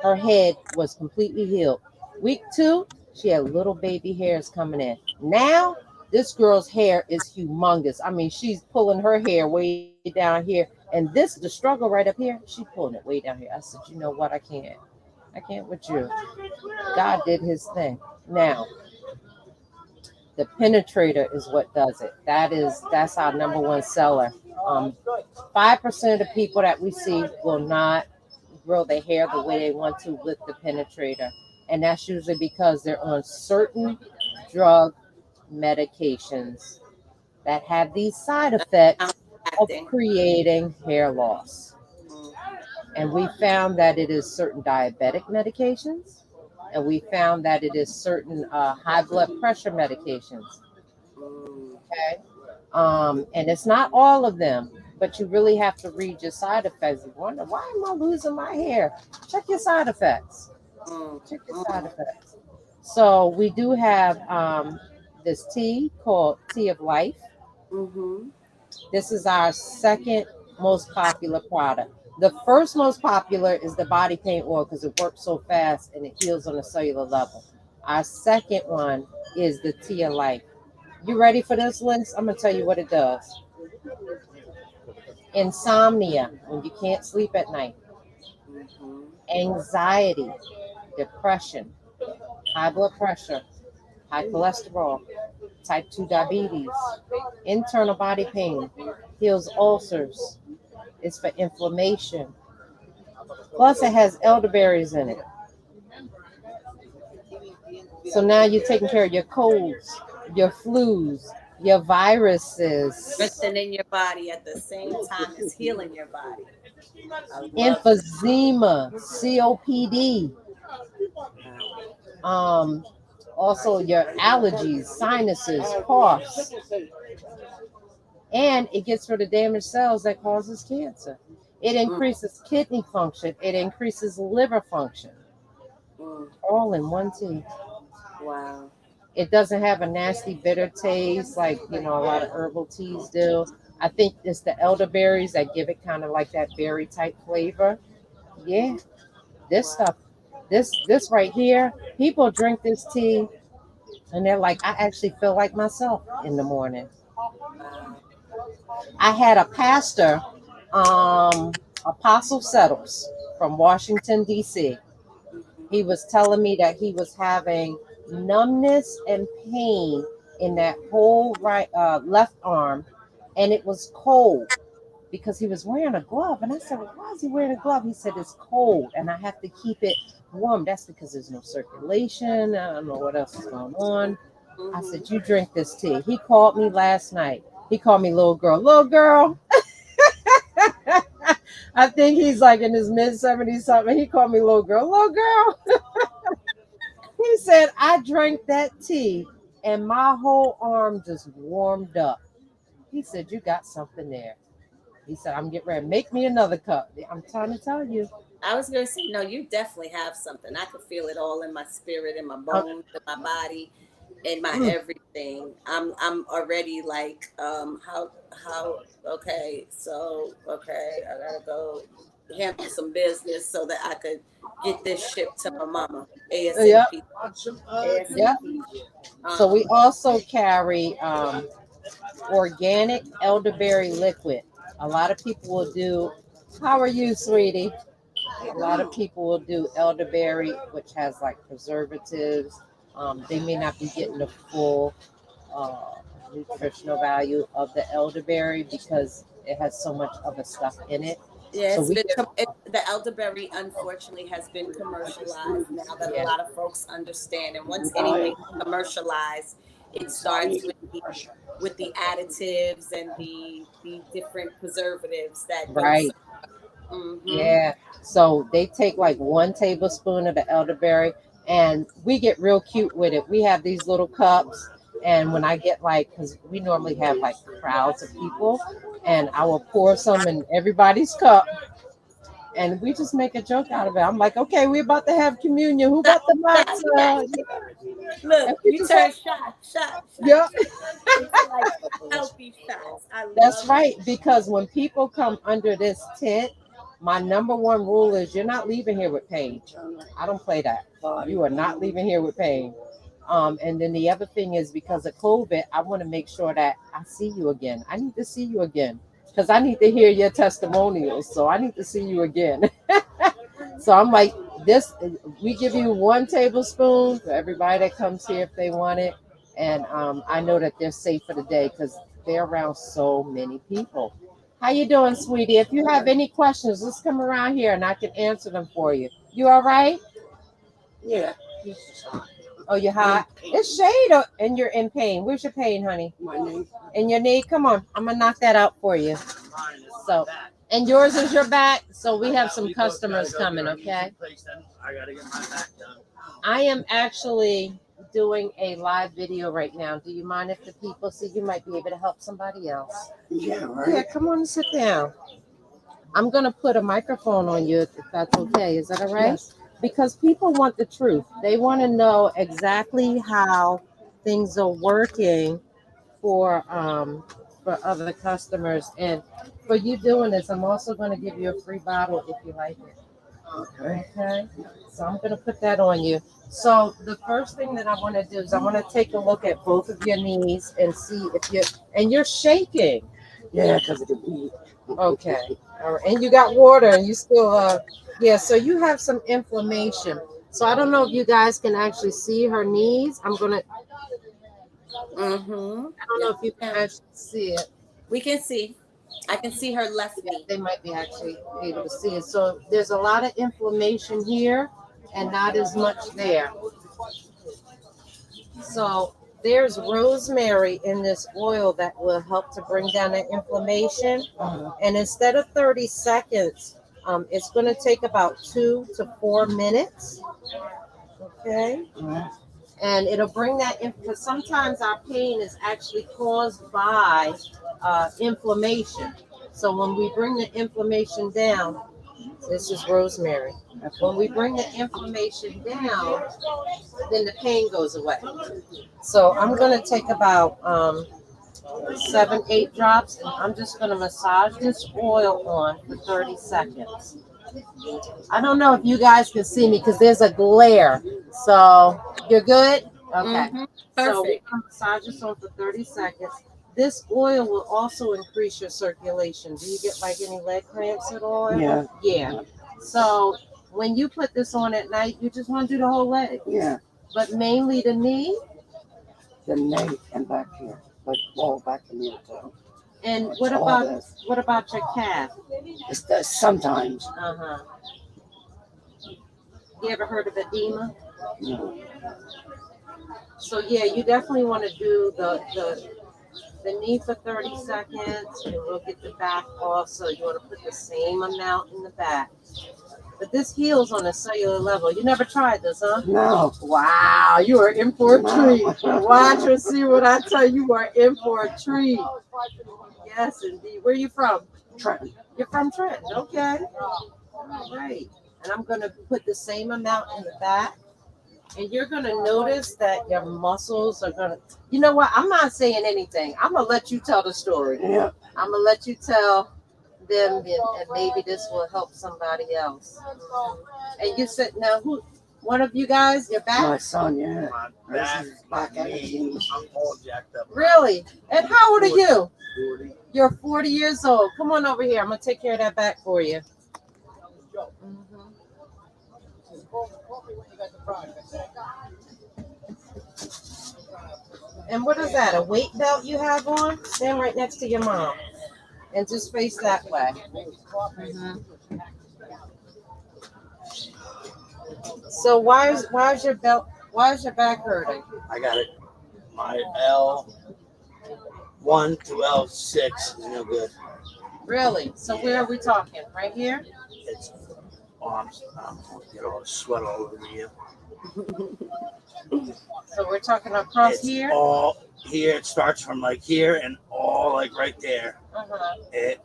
her head was completely healed. Week 2, she had little baby hairs coming in. Now, this girl's hair is humongous. I mean, she's pulling her hair way down here. And the struggle right up here, she's pulling it way down here. I said, you know what? I can't with you. God did his thing. Now, the penetrator is what does it. That's our number one seller. 5% of the people that we see will not grow their hair the way they want to with the penetrator. And that's usually because they're on certain drug medications that have these side effects of creating hair loss. And we found that it is certain diabetic medications, and we found that it is certain high blood pressure medications. Okay. And it's not all of them, but you really have to read your side effects. You wonder, why am I losing my hair? Check your side effects. Check your side effects. So we do have this tea called Tea of Life. This is our second most popular product. The first most popular is the body paint oil because it works so fast and it heals on a cellular level. Our second one is the Tea of Life. You ready for this list? I'm going to tell you what it does. Insomnia, when you can't sleep at night. Anxiety, depression, high blood pressure, high cholesterol, type 2 diabetes, internal body pain, heals ulcers. It's for inflammation. Plus, it has elderberries in it. So now you're taking care of your colds, your flus, your viruses. Strengthening your body at the same time as healing your body. Emphysema, COPD. Also your allergies, sinuses, coughs. And it gets rid of damaged cells that causes cancer. It increases kidney function. It increases liver function. All in one tea. Wow. It doesn't have a nasty bitter taste like, a lot of herbal teas do. I think it's the elderberries that give it kind of like that berry type flavor. Yeah. This stuff, this right here, people drink this tea and they're like, I actually feel like myself in the morning. I had a pastor, Apostle Settles from Washington, D.C. He was telling me that he was having numbness and pain in that whole left arm, and it was cold because he was wearing a glove. And I said, well, why is he wearing a glove? He said, it's cold and I have to keep it warm. That's because there's no circulation. I don't know what else is going on. I said, you drink this tea. He called me last night. He called me little girl. Little girl. I think he's like in his mid-70s something. He called me little girl. Little girl. He said, I drank that tea and my whole arm just warmed up. He said, you got something there. He said, I'm getting ready. Make me another cup. I'm trying to tell you. I was going to say, no, you definitely have something. I could feel it all in my spirit, in my bones, in my body, in my everything. I'm already like, okay, I gotta go handle some business so that I could get this shipped to my mama ASAP. Yep. So we also carry organic elderberry liquid. A lot of people will do, how are you, sweetie? A lot of people will do elderberry, which has like preservatives. They may not be getting the full nutritional value of the elderberry because it has so much other stuff in it. Yeah, So it's we been get, the elderberry unfortunately has been commercialized now that a yeah, lot of folks understand. And once anything is commercialized, it starts with the additives and the different preservatives that don't right. serve. Mm-hmm. Yeah. So they take like 1 tablespoon of the elderberry and we get real cute with it. We have these little cups. And when I get like, because we normally have like crowds of people, and I will pour some in everybody's cup and we just make a joke out of it. I'm like, okay, we're about to have communion. Who got the matzah? Look, And we you just have, turn shot. yeah. It's like healthy shots. I That's love it. right. Because when people come under this tent, my number one rule is you're not leaving here with pain. I don't play that. You are not leaving here with pain. And then the other thing is because of COVID, I want to make sure that I see you again. I need to see you again because I need to hear your testimonials. So I need to see you again. So I'm like, this, we give you 1 tablespoon for everybody that comes here if they want it. And I know that they're safe for the day because they're around so many people. How you doing, sweetie? If you have any questions, just come around here and I can answer them for you. You all right? Yeah. Oh, you're hot? It's shade and you're in pain. Where's your pain, honey? My name. In your knee? Come on. I'm going to knock that out for you. So, and yours is your back. So we have some customers coming, okay? I gotta get my back done. I am actually doing a live video right now. Do you mind if the people see? You might be able to help somebody else. Yeah, right. Yeah, come on and sit down. I'm going to put a microphone on you if that's okay. Is that all right? Yes. Because people want the truth. They want to know exactly how things are working for other customers. And for you doing this, I'm also going to give you a free bottle if you like it. Okay. Okay. So I'm going to put that on you. So the first thing that I want to do is I want to take a look at both of your knees and see if you're shaking. Yeah, because of the heat. Okay. All right. And you got water and you still yeah, so you have some inflammation. So I don't know if you guys can actually see her knees. I don't know if you can actually see it. We can see. I can see her left knee. They might be actually able to see it. So there's a lot of inflammation here and not as much there. So there's rosemary in this oil that will help to bring down the inflammation. And instead of 30 seconds, it's going to take about 2 to 4 minutes. Okay. And it'll bring that in because sometimes our pain is actually caused by inflammation. So when we bring the inflammation down, this is rosemary. When we bring the inflammation down, then the pain goes away. So I'm going to take about 7, 8 drops, and I'm just going to massage this oil on for 30 seconds. I don't know if you guys can see me because there's a glare. So you're good? Okay. So we're going to massage this on for 30 seconds. This oil will also increase your circulation. Do you get like any leg cramps at all? Yeah. Yeah. So when you put this on at night, you just want to do the whole leg. Yeah. But mainly the knee. The neck and back here. Like all back in here too. And It's what all about this. what about your calf? It's the, sometimes. Uh-huh. You ever heard of edema? No. So yeah, you definitely want to do the knee for 30 seconds, and we'll get the back also. You want to put the same amount in the back. But this heals on a cellular level. You never tried this, huh? No. Wow, you are in for a treat. Watch and see what I tell you. You are in for a treat. Yes, indeed. Where are you from? Trenton. You're from Trenton. Okay. All right. And I'm going to put the same amount in the back. And you're going to notice that your muscles are going to, you know what? I'm not saying anything. I'm going to let you tell the story. Yeah. I'm going to let you tell them, and maybe this will help somebody else. And you said, now, one of you guys, your back? My son, yeah. My back, Back and his knees. I'm all jacked up. Really? And how old are you? 40. You're 40 years old. Come on over here. I'm going to take care of that back for you. And what is that? A weight belt you have on? Stand right next to your mom, and just face that way. Mhm. So why is your belt? Why is your back hurting? I got it. My L1 to L6 is no good. Really? So where are we talking? Right here? It's I'm get all the sweat all over you. So we're talking across It's here? all here. It starts from like here and all like right there. Uh-huh. It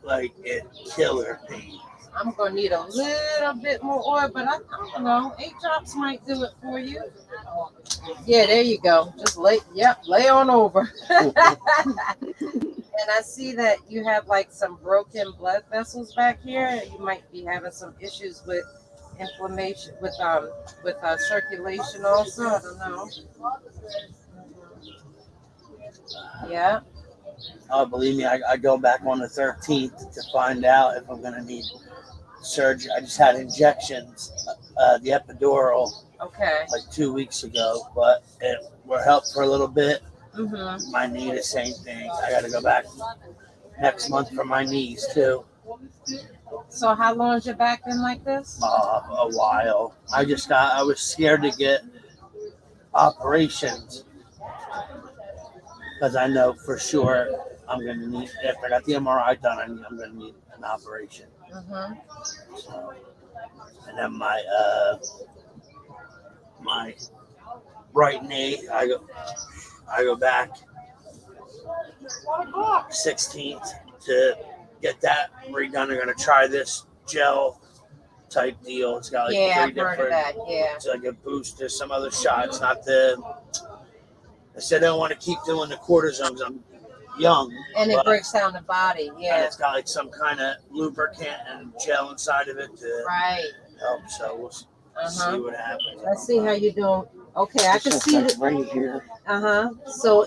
killer pain. I'm gonna need a little bit more oil, but I don't know. 8 drops might do it for you. Yeah, there you go. Just lay on over. And I see that you have like some broken blood vessels back here. You might be having some issues with inflammation, with circulation also. I don't know. Yeah. Oh, believe me, I go back on the 13th to find out if I'm gonna need surgery. I just had injections, the epidural, Okay. like 2 weeks ago, but it were helped for a little bit. Mm-hmm. My knee, the same thing. I got to go back next month for my knees too. So how long has your back been like this? A while. I was scared to get operations because I know for sure I'm going to need, after I got the MRI done, I'm going to need an operation. Mm-hmm. So, and then my right knee, I go back 16th to get that redone. They're gonna try this gel type deal. It's got like Yeah, three I've heard of different. that. Yeah. It's like a booster, some other shots. Not the. I said I don't want to keep doing the cortisone because I'm young. And it breaks down the body. And Yeah. it's got like some kind of lubricant and gel inside of it to Right. help. So we'll see what happens. Let's see how you're doing. Okay, I can see it right here. So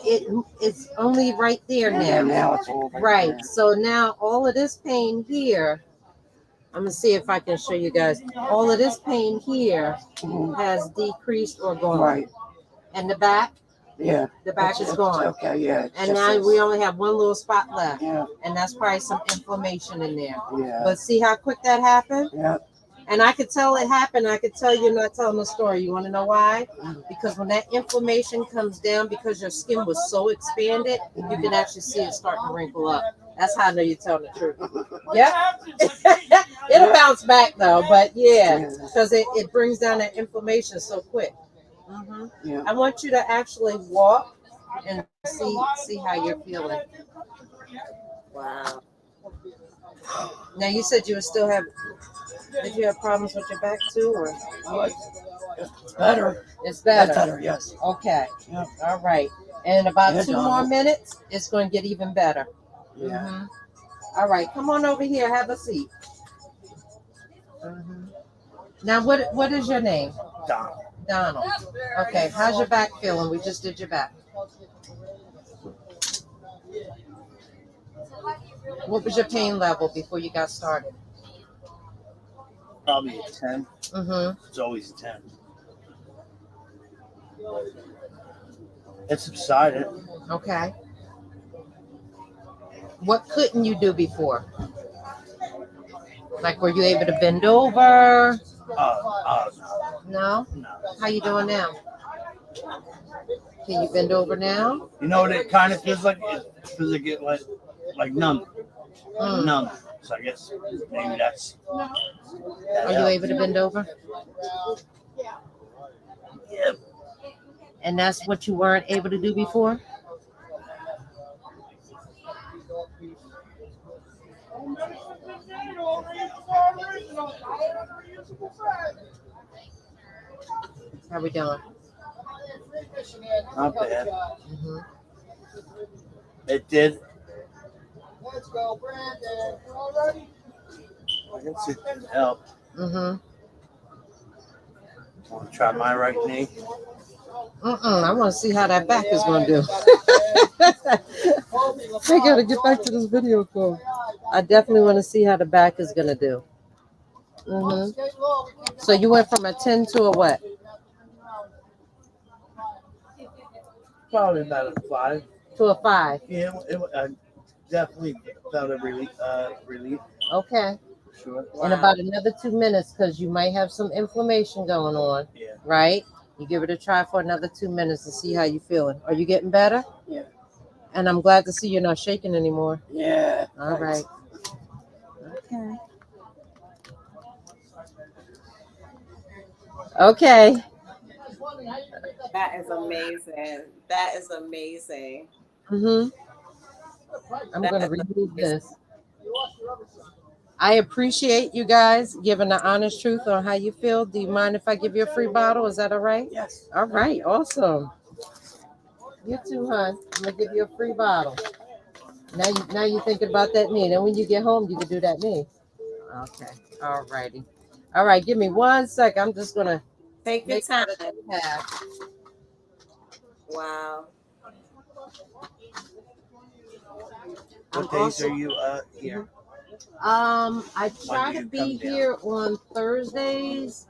it's only right there now. Yeah, now it's all Right. there. So now all of this pain here, I'm gonna see if I can show you guys. All of this pain here has decreased or gone. Right. And the back? Yeah. The back is gone. Okay, yeah. And now we only have one little spot left. Yeah. And that's probably some inflammation in there. Yeah. But see how quick that happened? Yeah. And I could tell it happened. I could tell you're not telling the story. You want to know why? Because when that inflammation comes down, because your skin was so expanded, you can actually see it starting to wrinkle up. That's how I know you're telling the truth. Yep. It'll bounce back though, but yeah, because it brings down that inflammation so quick. Mm-hmm. Yeah. I want you to actually walk and see how you're feeling. Wow. Now you said you would still have. Did you have problems with your back too, or It's better. it's better? That's better, yes. Okay. Yeah. All right. And in about Yeah, 2 John. more minutes, it's going to get even better. Yeah. Mhm. All right. Come on over here. Have a seat. Mhm. Now, what is your name? Donald. Okay. How's your back feeling? We just did your back. What was your pain level before you got started? Probably a 10. Mm-hmm. It's always a 10. It subsided. Okay. What couldn't you do before? Like, were you able to bend over? No. No. How you doing now? Can you bend over now? You know what it kind of feels like? It feels like it like numb. Numb. So I guess maybe that's. Are you able to bend over? Yeah. And that's what you weren't able to do before? How we doing? Not bad. Mm-hmm. It did. Let's go, Brandon. All ready? I can see it help. Mm-hmm. Want to try my right knee? I want to see how that back is going to do. I got to get back to this video call. I definitely want to see how the back is going to do. Mm-hmm. So you went from a 10 to a what? Probably about a 5. To a 5. Yeah, I definitely felt a relief. Okay. Sure. In about another 2 minutes, because you might have some inflammation going on, Yeah. right? You give it a try for another 2 minutes to see how you're feeling. Are you getting better? Yeah. And I'm glad to see you're not shaking anymore. Yeah. All right. Okay. Okay. That is amazing. That is amazing. Mm-hmm. I'm That going to is remove amazing. this. I appreciate you guys giving the honest truth on how you feel. Do you mind if I give you a free bottle? Is that all right? Yes. All right. Awesome. You too, hon. I'm going to give you a free bottle. Now you're thinking about that knee. Then when you get home, you can do that knee. Okay. All righty. All right. Give me 1 second. I'm just going to Take your make time. sure that you have. Wow. I'm What days also- are you here? I try do to you be come down? here on Thursdays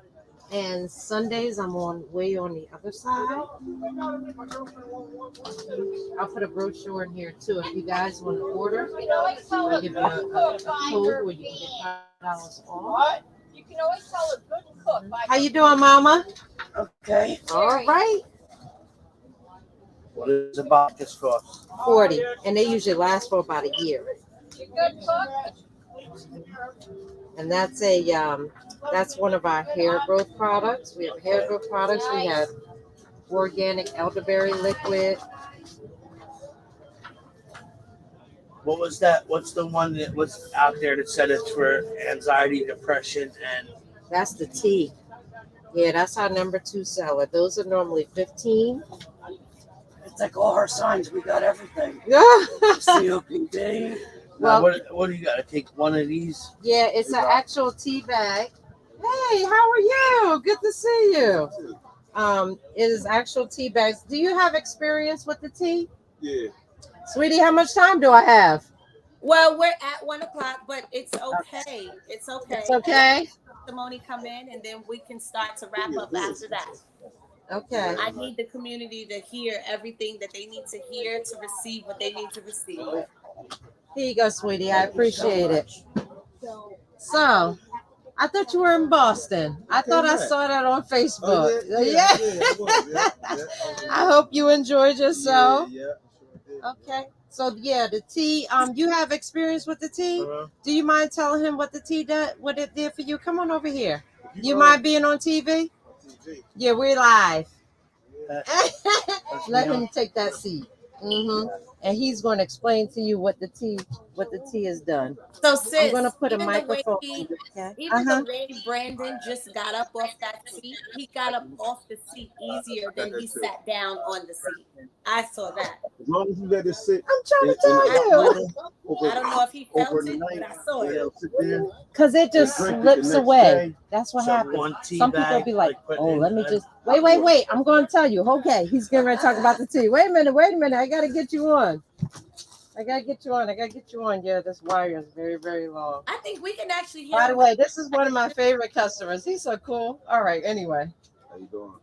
and Sundays. I'm way on the other side. I'll put a brochure in here too. If you guys want to order, I'll give you a code where you can get $5 off. You can always tell a good cook by How you doing, Mama? Okay. All right. What does a box cost? 40, and they usually last for about a year. you good cook. And that's one of our hair growth products. We have hair growth products. We have organic elderberry liquid. What was that? What's the one that was out there that said it's for anxiety, depression, and That's the tea. Yeah, that's our number 2 seller. Those are normally 15. It's like all our signs. We got everything. Yeah. COPD. now, Well, what do you got to take one of these? yeah, it's an actual tea bag. Hey, how are you? Good to see you. It is actual tea bags. Do you have experience with the tea? Yeah. Sweetie, how much time do I have? Well, we're at 1 o'clock, but it's okay. It's okay. It's okay. Testimony come in, and then we can start to wrap up after that. Okay. I need the community to hear everything that they need to hear to receive what they need to receive. Here you go, sweetie. I appreciate it. So, I thought you were in Boston. I thought I saw that on Facebook. I hope you enjoyed yourself. Okay. So yeah, the tea. You have experience with the tea. Do you mind telling him what the tea did? What it did for you? Come on over here. You mind being on TV? Yeah, we're live. Let him take that seat. And he's going to explain to you what the tea has done. So, sis, I'm going to put a even the way microphone. even the way Brandon just got up off that seat, he got up off the seat easier than he sat down on the seat. I saw that. As long as you let it sit. I'm trying to tell you. I don't know if he felt it, but I saw it. Because it just slips away. That's what So happens. one tea Some people bag, be like, put oh, in let me the- just wait. I'm going to tell you. Okay, he's getting ready to talk about the tea. Wait a minute. I got to get you on. Yeah, this wire is very, very long. I think we can actually hear. By the way, this is one of my favorite customers. He's so cool. All right, anyway. How you doing?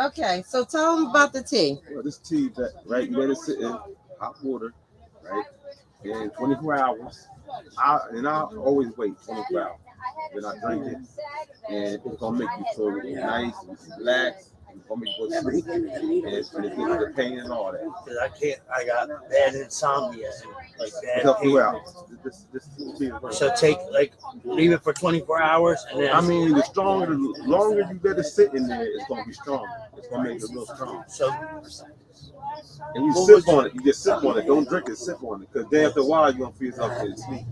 Okay, so tell him about the tea. Well, this tea, that right, you let it sit in hot water, right? And 24 hours. I always wait 24 hours. Then I drink it, and it's gonna make you feel nice, relax. It's gonna make you go to sleep, and it's gonna get the pain and all that. Because I got bad insomnia and like bad Help you pain. out. This tea is worth So leave it for 24 hours and then. I mean, the longer you let it sit in there, it's gonna be stronger. It's gonna make it real strong. So And you sip on it. You just sip on it. Don't drink it. Sip on it. Because then after a while, you're gonna feel yourself getting sleep.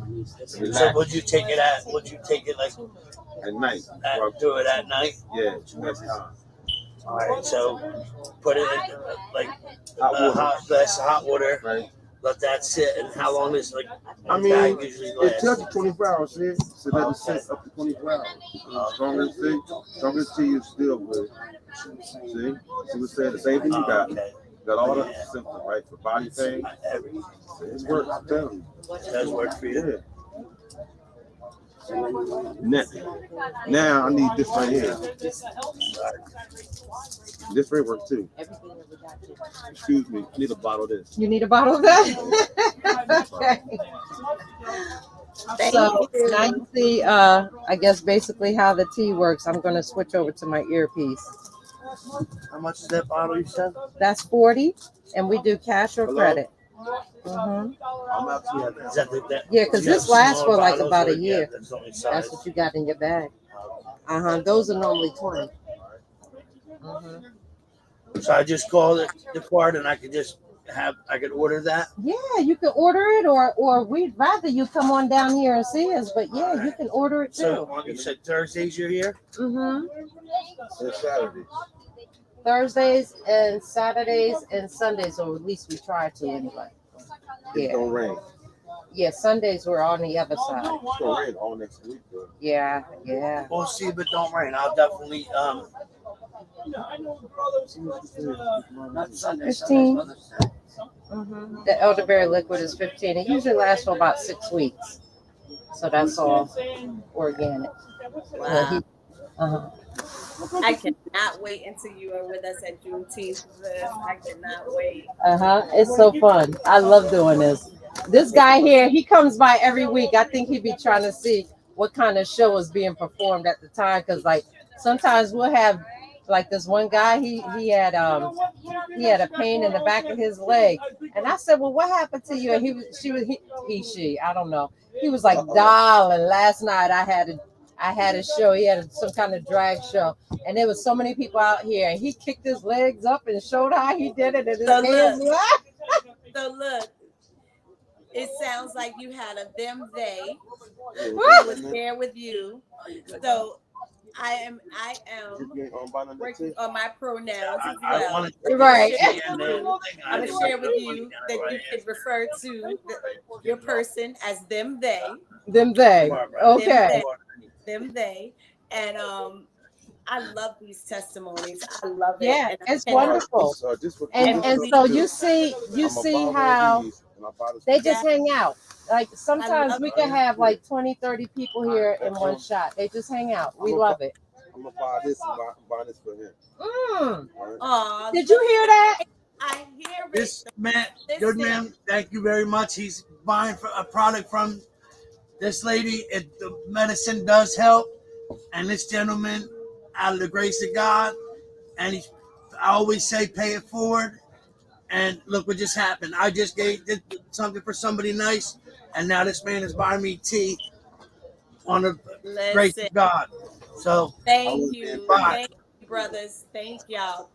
so Relax would you take it like at night. do it at night? Yeah, next time. All right, so put it in like Hot a water, hot glass of hot water. right? Let that sit. And how long is I mean, bag usually it last? tells you 24 hours, see? So let it sit up to 24 hours. Stronger tea is still good. See what said? The same thing you got. Okay. Got all the symptoms, right? For body pain, it works. I'm telling you. It does work for you. Yeah. Now I need this right here. This right work too. Excuse me, I need a bottle of this. You need a bottle of that? Okay. So now you see, I guess basically how the tea works. I'm going to switch over to my earpiece. How much is that bottle you said? That's 40, and we do cash or Hello? credit. I'm out to Is that that? Yeah, because you have this lasts smaller for like bottles about or a year. that's only That's size? what you got in your bag. Those are normally 20. So I just call the card and I could order that. Yeah, you can order it, or we'd rather you come on down here and see us. But yeah, you can order it too. So you said Thursdays you're here? It's Saturday. Thursdays and Saturdays and Sundays, or at least we try to anyway. It Yeah, don't rain. yeah. Sundays we're on the other side. It's gonna rain all next week though. Yeah. We'll see if it don't rain. I'll definitely not Sunday. 15. The elderberry liquid is 15. It usually lasts for about 6 weeks, so that's all organic. Wow. Uh-huh. I cannot wait until you are with us at Juneteenth. I cannot wait. It's so fun. I love doing this. This guy here, he comes by every week. I think he'd be trying to see what kind of show is being performed at the time, because like sometimes we'll have like this one guy, he had a pain in the back of his leg, and I said, well, what happened to you? And she I don't know, he was like, darling, last night I had a show. He had some kind of drag show, and there was so many people out here, and he kicked his legs up and showed how he did it, and his hands. So look, it sounds like you had a them they who was there with you. So I am working on my pronouns as well. Right. I'm gonna share with you that you can refer to your person as them they. Them they. Okay. Them they. And I love these testimonies. I love it. Yeah, and it's wonderful. And so you see how they just hang out. Like sometimes we can have like 20, 30 people here in one shot. They just hang out. We love it. I'm gonna buy this and buy this for him. Aw, Did you hear that? I hear it. This man, good man, thank you very much. He's buying a product from this lady. The medicine does help, and this gentleman, out of the grace of God, and I always say pay it forward. And look what just happened. I just did something for somebody nice, and now this man is buying me tea on the grace of God. So thank you, brothers. Thank y'all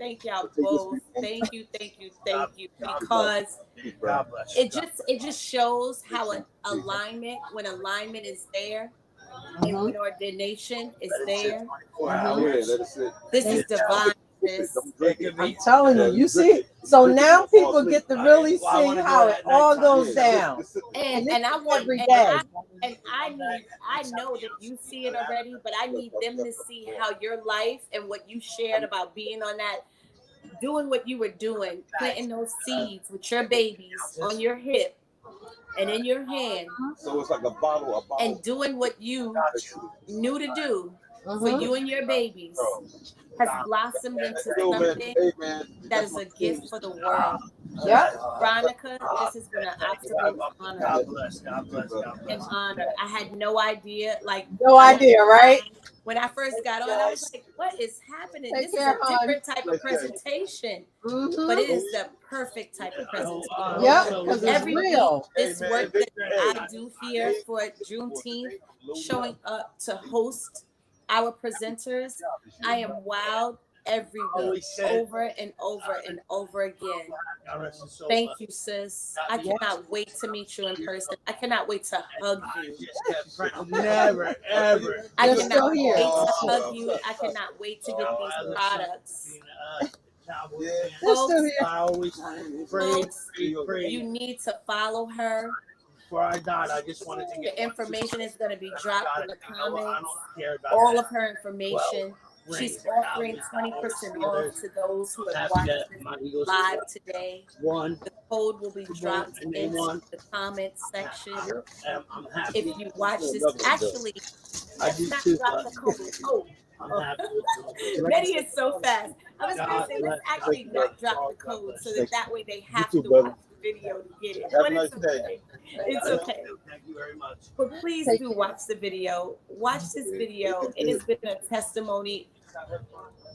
both. Thank you, because it just shows how when alignment is there, and when ordination is there. This is divine. I'm telling you, you see. So now people get to really see how it all goes down. And I want every day. I know that you see it already, but I need them to see how your life and what you shared about being on that, doing what you were doing, planting those seeds with your babies on your hip and in your hand. So it's like a bottle. And doing what you knew to do for you and your babies has blossomed into something that is a gift for the world. Yeah, Veronica, this has been an absolute honor. God bless. An honor. I had no idea. Right? When I first got on, I was like, what is happening? Take This care, is a different type of presentation. But it is the perfect type of presentation. Yeah, because it's real. This work that I do here for Juneteenth, showing up to host our presenters, I am wowed every week, over and over and over again. Thank you, sis. I cannot wait to meet you in person. I cannot wait to hug you. Never, ever. I cannot wait to hug you. I cannot wait to get these products. Folks, I always pray. you need to follow her. Before I died, I just wanted to get The information is going to be dropped in the comments. All of her information. She's offering 20% off to those who have watched this live today. The code will be dropped into the comment section. If you watch this, actually, let's not drop the code. Oh, Betty is so fast. I was going to say, let's actually not drop the code so that way they have to watch the video to get it. But it's okay. It's okay. Thank you very much. But please do watch the video. Watch this video. It has been a testimony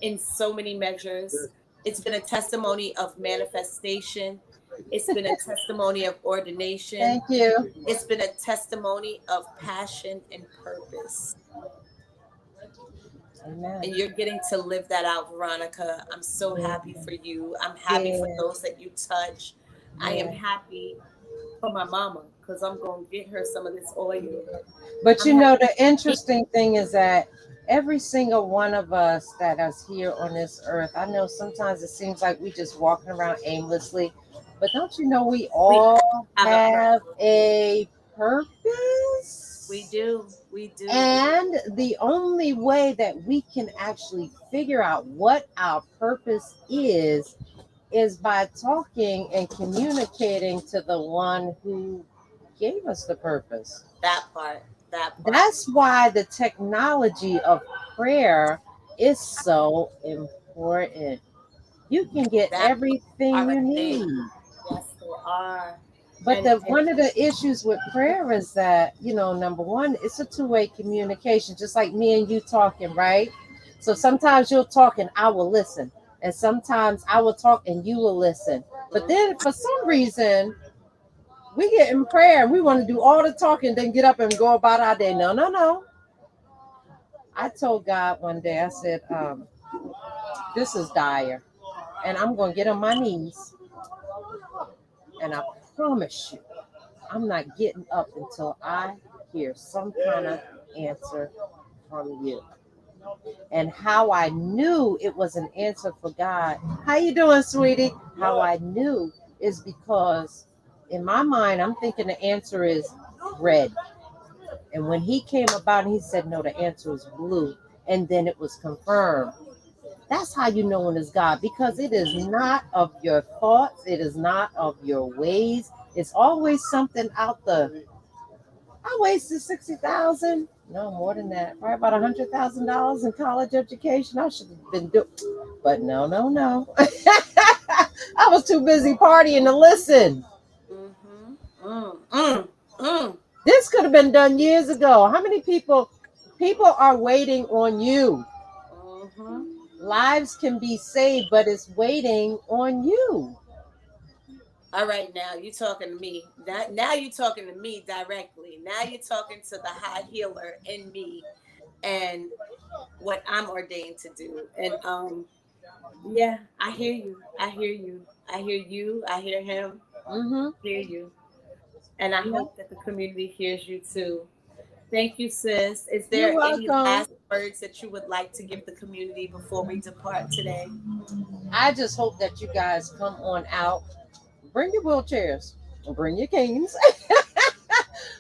in so many measures. It's been a testimony of manifestation. It's been a testimony of ordination. Thank you. It's been a testimony of passion and purpose. Amen. And you're getting to live that out, Veronica. I'm so happy for you. I'm happy for those that you touch. I am happy for my mama because I'm going to get her some of this oil. But you know, the interesting thing is that every single one of us that is here on this earth, I know sometimes it seems like we just walking around aimlessly, but don't you know we all have a purpose? We do. We do. And the only way that we can actually figure out what our purpose is by talking and communicating to the one who gave us the purpose. That part. That's why the technology of prayer is so important. You can get everything you need. Yes, they are. But one of the issues with prayer is that, you know, number one, it's a two-way communication, just like me and you talking, right? So sometimes you'll talk and I will listen. And sometimes I will talk and you will listen. But then for some reason, we get in prayer and we want to do all the talking, then get up and go about our day. No. I told God one day, I said, this is dire. And I'm going to get on my knees. And I promise you, I'm not getting up until I hear some kind of answer from you. And how I knew it was an answer for God. How you doing, sweetie? How I knew is because in my mind, I'm thinking the answer is red. And when he came about and he said, no, the answer is blue. And then it was confirmed. That's how you know when it's God, because it is not of your thoughts. It is not of your ways. It's always something out the, I wasted $60,000. No, more than that. Probably about $100,000 in college education. I should have been doing, but no. I was too busy partying to listen. This could have been done years ago. How many people are waiting on you? Lives can be saved, but it's waiting on you. All right, now you're talking to me. Now you're talking to me directly. Now you're talking to the high healer in me and what I'm ordained to do. And yeah, I hear you. I hear you. I hear you. I hear him. Hear you. And I hope that the community hears you too. Thank you, sis. Is there any last words that you would like to give the community before we depart today? I just hope that you guys come on out. Bring your wheelchairs. Bring your canes.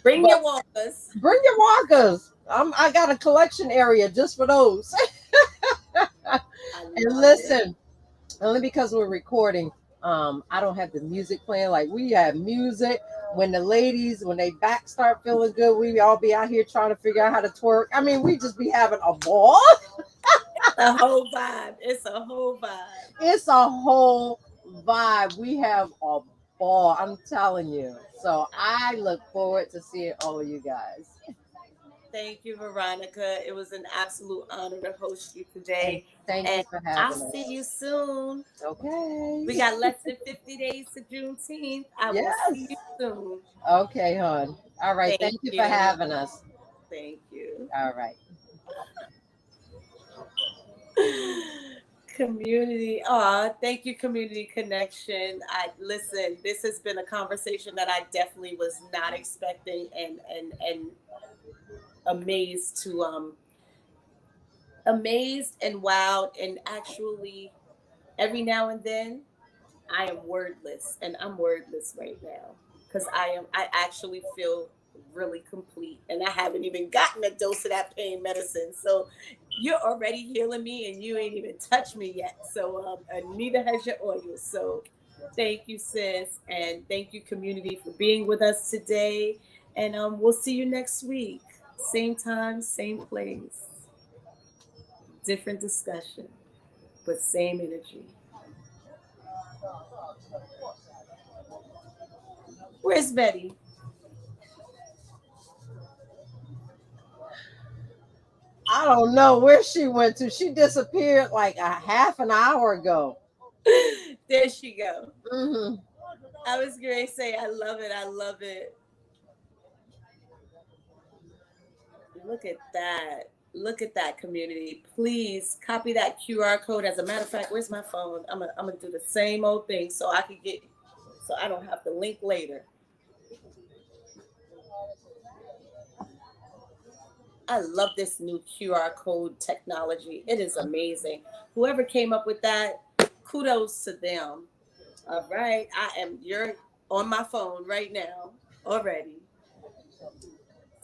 Bring your walkers. Bring your walkers. I got a collection area just for those. And listen, only because we're recording, I don't have the music playing. Like we have music. When the ladies, when they back start feeling good, we all be out here trying to figure out how to twerk. I mean, we just be having a ball. A whole vibe. It's a whole vibe. It's a whole vibe. We have a ball. I'm telling you. So I look forward to seeing all of you guys. Thank you, Veronica. It was an absolute honor to host you today. Thank you for having us. I'll see you soon. Okay. We got less than 50 days to Juneteenth. I will see you soon. Okay, hon. All right. Thank you for having us. Thank you. All right. Community. Thank you, Community Connection. Listen, this has been a conversation that I definitely was not expecting and amazed and wowed, and actually every now and then I am wordless, and I'm wordless right now because I actually feel really complete, and I haven't even gotten a dose of that pain medicine. So You're already healing me, and you ain't even touched me yet. So neither has your oil. So thank you, sis, and thank you, community, for being with us today. And we'll see you next week, same time, same place, different discussion, but same energy. Where's Betty? I don't know where she went to. She disappeared like a half an hour ago. There she go. Hmm. I was going to say, I love it. I love it. Look at that. Look at that, community. Please copy that QR code. As a matter of fact, where's my phone? I'm gonna do the same old thing so I don't have to link later. I love this new QR code technology. It is amazing. Whoever came up with that, kudos to them. All right. You're on my phone right now already.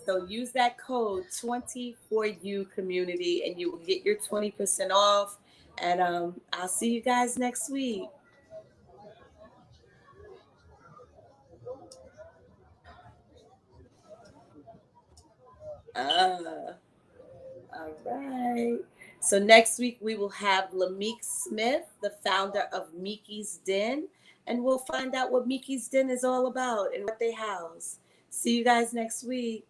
So use that code 20for you, community, and you will get your 20% off. And I'll see you guys next week. All right. So next week we will have Lameek Smith, the founder of Mickey's Den, and we'll find out what Mickey's Den is all about and what they house. See you guys next week.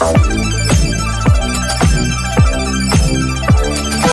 Thank you.